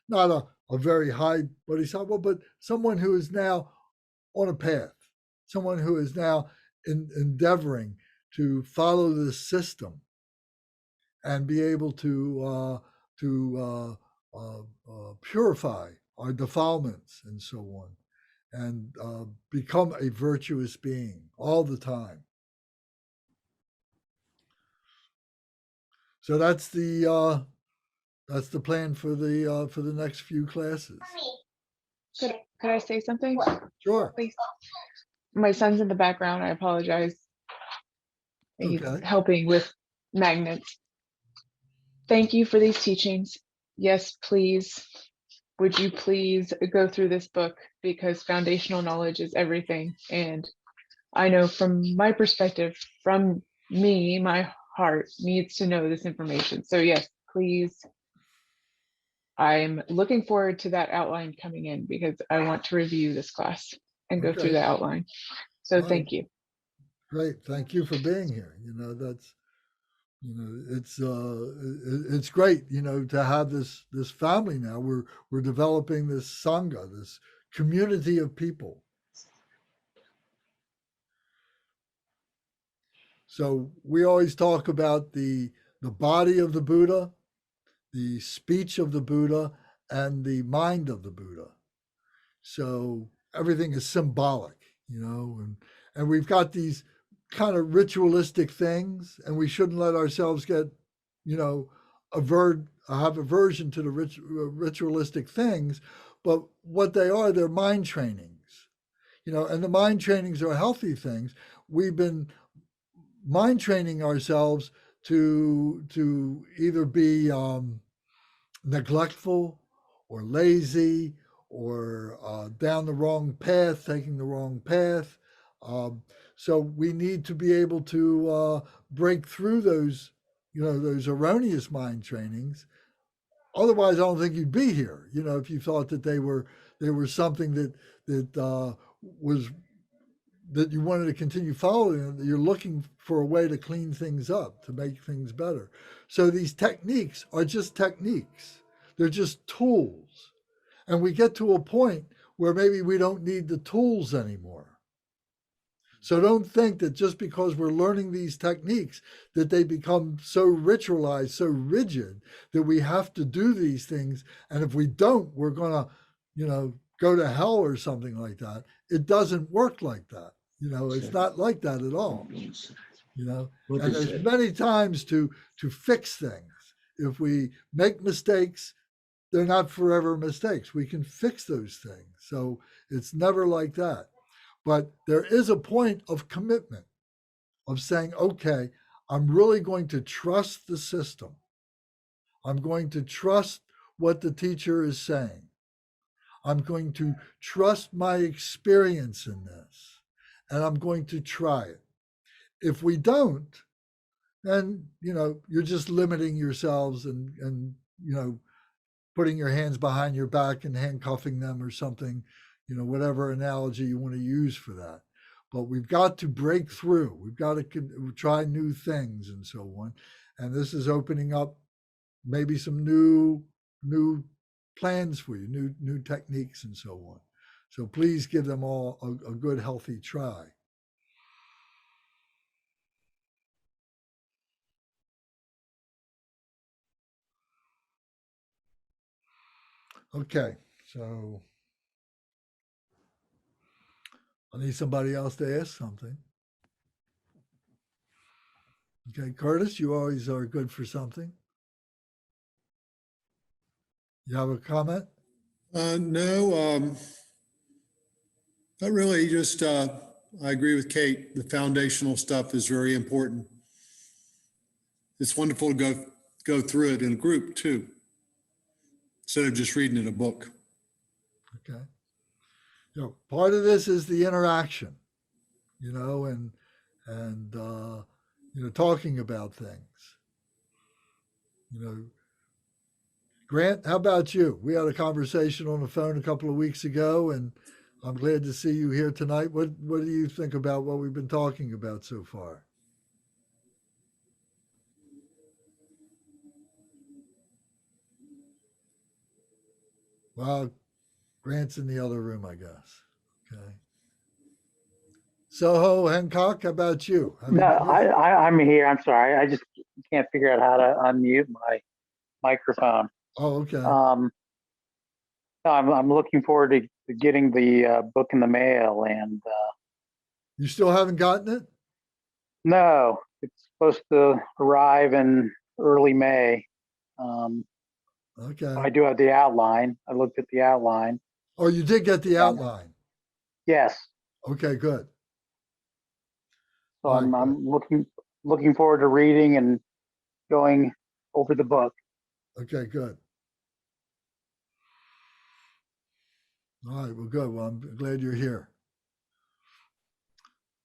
not a very high bodhisattva, but someone who is now on a path, someone who is now endeavoring to follow this system and be able to purify our defilements and so on, and become a virtuous being all the time. So that's the plan for the next few classes. Could I say something? Sure. Please. My son's in the background. I apologize. He's Okay. helping with magnets. Thank you for these teachings. Yes, please. Would you please go through this book, because foundational knowledge is everything. And I know from my perspective, from me, my heart needs to know this information. So yes, please. I'm looking forward to that outline coming in, because I want to review this class and go through the outline. So thank you. Great. Thank you for being here. It's great, to have this family now. We're developing this sangha, this community of people. So we always talk about the body of the Buddha, the speech of the Buddha, and the mind of the Buddha. So everything is symbolic, and we've got these kind of ritualistic things, and we shouldn't let ourselves get, have aversion to the ritualistic things. But what they are, they're mind trainings, and the mind trainings are healthy things. We've been mind training ourselves to either be neglectful or lazy or down the wrong path, taking the wrong path. So we need to be able to break through those, those erroneous mind trainings. Otherwise, I don't think you'd be here. If you thought that they were something that was that you wanted to continue following, you're looking for a way to clean things up, to make things better. So these techniques are just techniques. They're just tools. And we get to a point where maybe we don't need the tools anymore. So don't think that just because we're learning these techniques that they become so ritualized, so rigid that we have to do these things. And if we don't, we're going to, go to hell or something like that. It doesn't work like that. It's not like that at all. And there's many times to fix things. If we make mistakes, they're not forever mistakes. We can fix those things. So it's never like that. But there is a point of commitment of saying, okay, I'm really going to trust the system. I'm going to trust what the teacher is saying. I'm going to trust my experience in this, and I'm going to try it. If we don't, then, you're just limiting yourselves and putting your hands behind your back and handcuffing them or something, whatever analogy you want to use for that. But we've got to break through. We've got to try new things and so on. And this is opening up maybe some new plans for you, new techniques and so on. So please give them all a good, healthy try. Okay, so I need somebody else to ask something. Okay, Curtis, you always are good for something. You have a comment? No, not really. Just I agree with Kate. The foundational stuff is very important. It's wonderful to go through it in a group too, instead of just reading in a book. Okay. Part of this is the interaction, and talking about things. Grant, how about you? We had a conversation on the phone a couple of weeks ago, and I'm glad to see you here tonight. What do you think about what we've been talking about so far? Well, Grant's in the other room, I guess. Okay. Soho Hancock, how about you? No, I'm here. I'm sorry. I just can't figure out how to unmute my microphone. Oh, okay. No, I'm looking forward to getting the book in the mail, and You still haven't gotten it? no, it's supposed to arrive in early May. Okay. I do have the outline. I looked at the outline. Oh, you did get the outline. Yes. Okay, good. So All right, I'm looking forward to reading and going over the book. Okay, good. All right, well, good. Well, I'm glad you're here.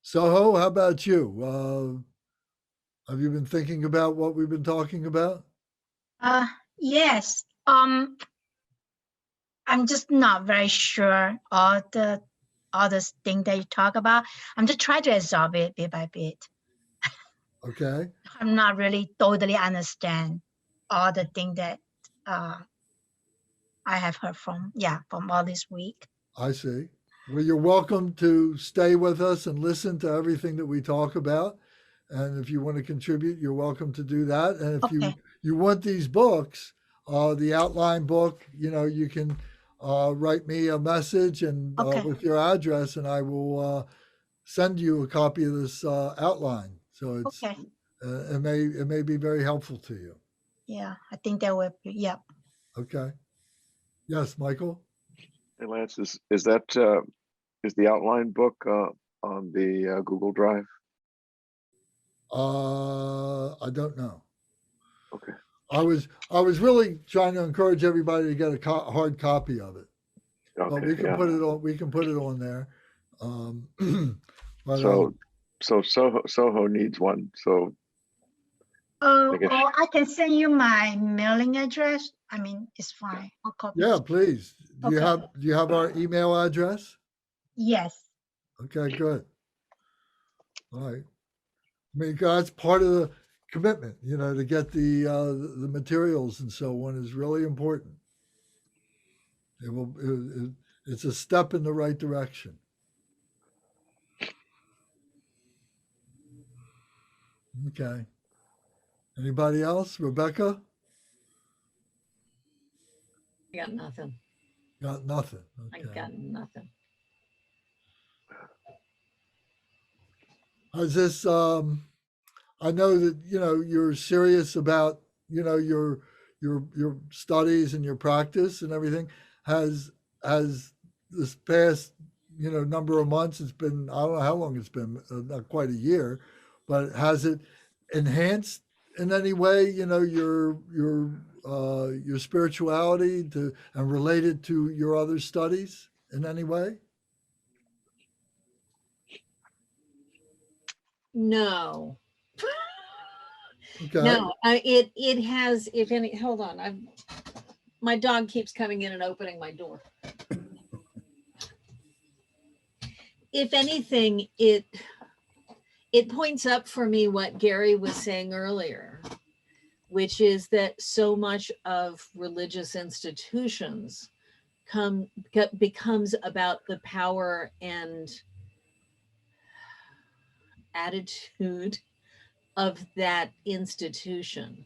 Soho, how about you? Have you been thinking about what we've been talking about? Yes. I'm just not very sure all the things that you talk about. I'm just trying to absorb it bit by bit. Okay. I'm not really totally understand all the things that I have heard from all this week. I see. Well, you're welcome to stay with us and listen to everything that we talk about. And if you want to contribute, you're welcome to do that. And if you want these books, the outline book, you can write me a message and with your address, and I will send you a copy of this outline. So it's it may be very helpful to you. Yeah, I think that would be, yeah. Okay. Yes, Michael. Hey, Lance, is the outline book on the Google Drive? I don't know. Okay. I was really trying to encourage everybody to get a hard copy of it. Okay. But we can put it on. We can put it on there. But, so Soho needs one. So. I can send you my mailing address. I mean, it's fine. I'll copy. Yeah, please. Do you have our email address? Yes. Okay, good. All right. I mean, that's part of the commitment, to get the materials and so on is really important. It's a step in the right direction. Okay. Anybody else? Rebecca? I got nothing. Got nothing. I Okay. got nothing. How's this? I know that you're serious about your studies and your practice and everything. Has this past number of months? It's been, I don't know how long it's been, not quite a year, but has it enhanced in any way? Your spirituality and related to your other studies in any way? No. Okay. No, it has, if any, hold on. My dog keeps coming in and opening my door. If anything, it points up for me what Gary was saying earlier, which is that so much of religious institutions becomes about the power and attitude of that institution.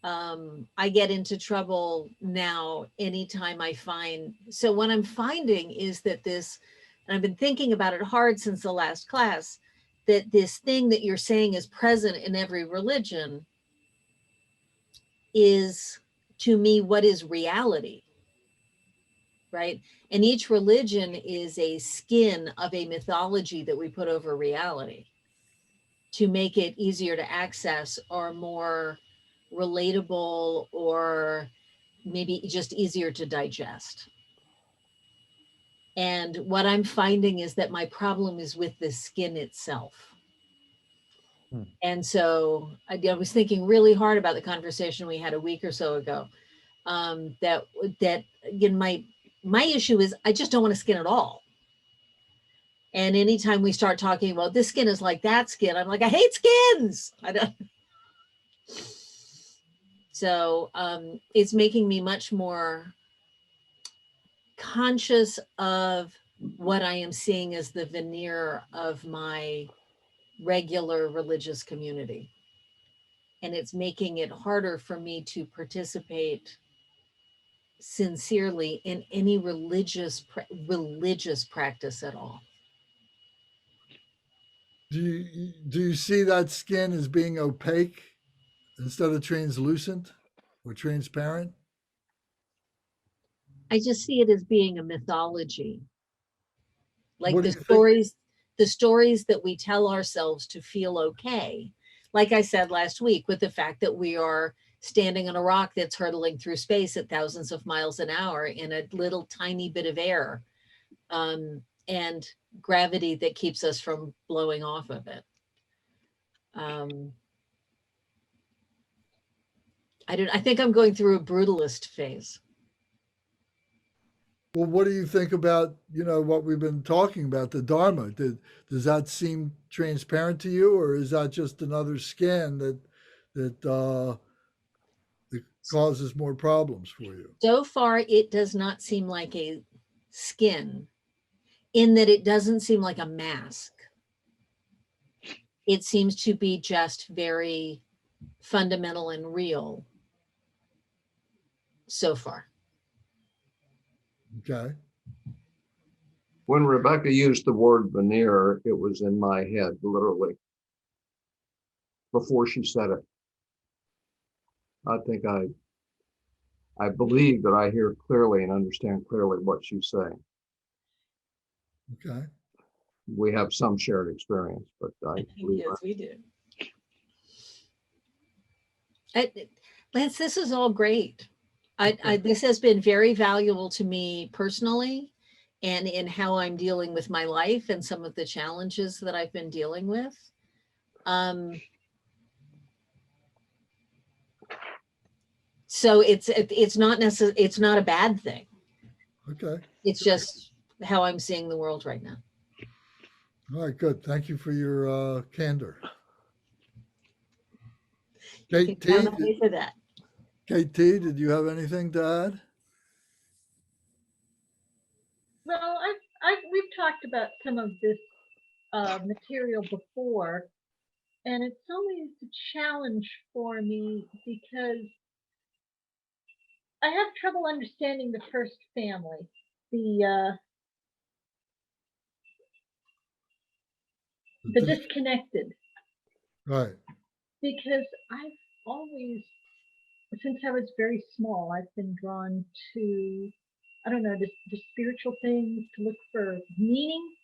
I get into trouble now anytime I find. So what I'm finding is that this, and I've been thinking about it hard since the last class, that this thing that you're saying is present in every religion is, to me, what is reality, right? And each religion is a skin of a mythology that we put over reality to make it easier to access or more relatable or maybe just easier to digest. And what I'm finding is that my problem is with the skin itself. And so I was thinking really hard about the conversation we had a week or so ago. That again, my issue is I just don't want to skin at all. And anytime we start talking about this skin is like that skin, I'm like, I hate skins. I don't. So it's making me much more conscious of what I am seeing as the veneer of my regular religious community. And it's making it harder for me to participate sincerely in any religious practice at all. Do you see that skin as being opaque instead of translucent or transparent? I just see it as being a mythology. Like What do the you think? stories that we tell ourselves to feel okay. Like I said last week, with the fact that we are standing on a rock that's hurtling through space at thousands of miles an hour in a little tiny bit of air, and gravity that keeps us from blowing off of it. I think I'm going through a brutalist phase. Well, what do you think about, what we've been talking about, the Dharma? Does that seem transparent to you, or is that just another skin that causes more problems for you? So far, it does not seem like a skin, in that it doesn't seem like a mask. It seems to be just very fundamental and real so far. Okay. When Rebecca used the word veneer, it was in my head, literally, before she said it. I think I believe that I hear clearly and understand clearly what she's saying. Okay. We have some shared experience, but I believe Yes, we do. Lance, this is all great. This has been very valuable to me personally and in how I'm dealing with my life and some of the challenges that I've been dealing with. So it's not necessarily, it's not a bad thing. Okay. It's just how I'm seeing the world right now. All right, good. Thank you for your candor. Kate T, Count on me for that. Kate T, did you have anything to add? Well, we've talked about some of this material before, And it's always a challenge for me because I have trouble understanding the first family, the disconnected, Right. because I've always, since I was very small, I've been drawn to, I don't know, the spiritual things, to look for meaning.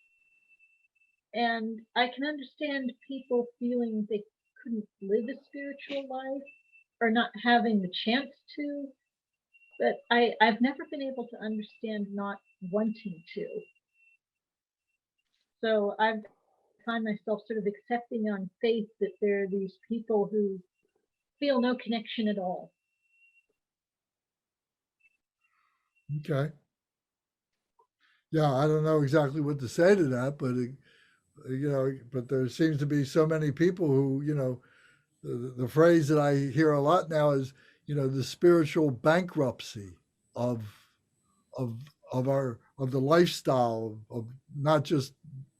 And I can understand people feeling they couldn't live a spiritual life or not having the chance to, but I've never been able to understand not wanting to. So I find myself sort of accepting on faith that there are these people who feel no connection at all. Okay. Yeah, I don't know exactly what to say to that, but but there seems to be so many people who, the phrase that I hear a lot now is, the spiritual bankruptcy of of of the lifestyle of not just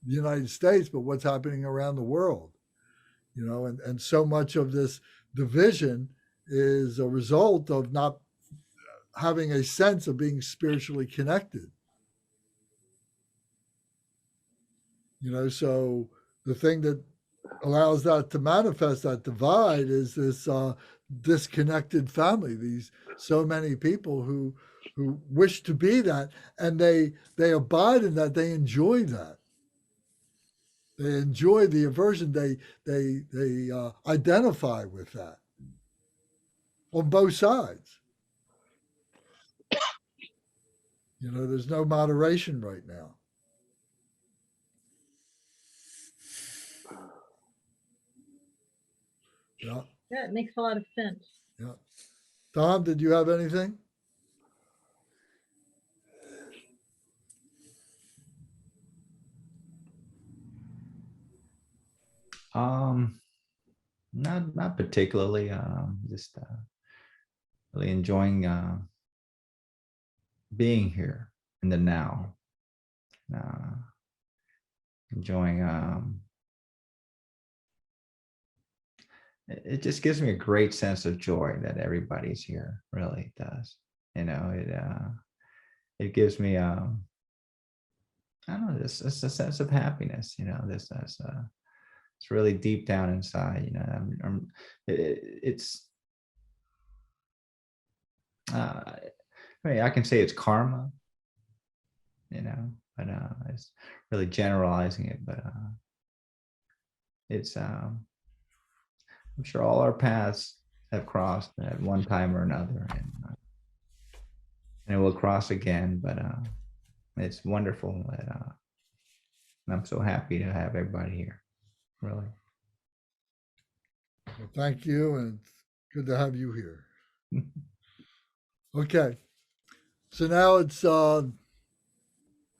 the United States, but what's happening around the world. And so much of this division is a result of not having a sense of being spiritually connected. So the thing that allows that to manifest, that divide, is this disconnected family. These so many people who wish to be that, and they abide in that. They enjoy that. They enjoy the aversion. They identify with that on both sides. There's no moderation right now. Yeah. Yeah, it makes a lot of sense. Yeah. Tom, did you have anything? Not particularly. Just really enjoying being here in the now. Enjoying. It just gives me a great sense of joy that everybody's here. Really does. It gives me I don't know, this a sense of happiness. It's really deep down inside. It's I can say it's karma. But it's really generalizing it. But it's I'm sure all our paths have crossed at one time or another, and it will cross again. But it's wonderful that I'm so happy to have everybody here. Really. Well, thank you, and it's good to have you here. Okay, so now it's the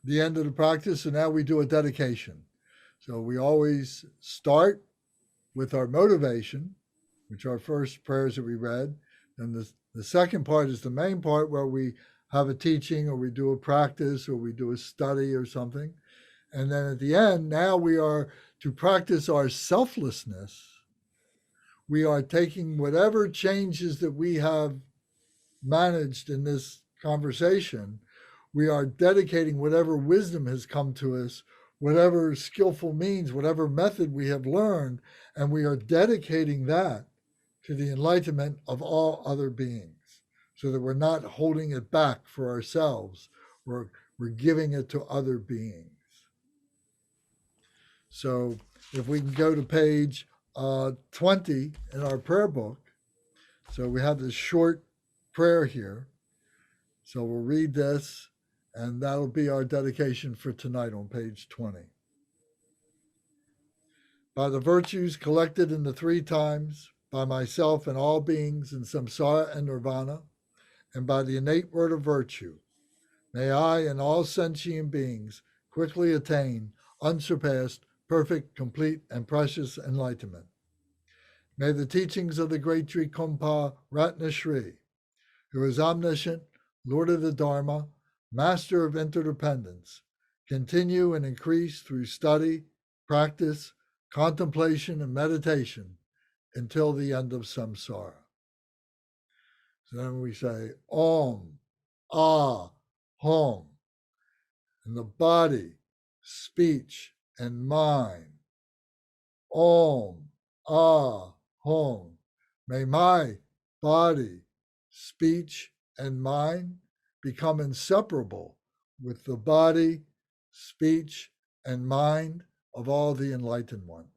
end of the practice, and now we do a dedication. So we always start with our motivation, which are first prayers that we read. And the second part is the main part, where we have a teaching, or we do a practice, or we do a study or something. And then at the end, now we are to practice our selflessness. We are taking whatever changes that we have managed in this conversation, we are dedicating whatever wisdom has come to us, whatever skillful means, whatever method we have learned, and we are dedicating that to the enlightenment of all other beings, so that we're not holding it back for ourselves. We're giving it to other beings. So if we can go to page 20 in our prayer book. So we have this short prayer here. So we'll read this, and that'll be our dedication for tonight on page 20. By the virtues collected in the three times, by myself and all beings in samsara and nirvana, and by the innate word of virtue, may I and all sentient beings quickly attain unsurpassed, perfect, complete, and precious enlightenment. May the teachings of the great Trikhompa Ratnashri, who is omniscient, Lord of the Dharma, master of interdependence, continue and increase through study, practice, contemplation and meditation until the end of samsara. So then we say Om, Ah, Hum, in the body, speech, and mind. Om, Ah, Hum. May my body, speech, and mind become inseparable with the body, speech, and mind of all the enlightened ones.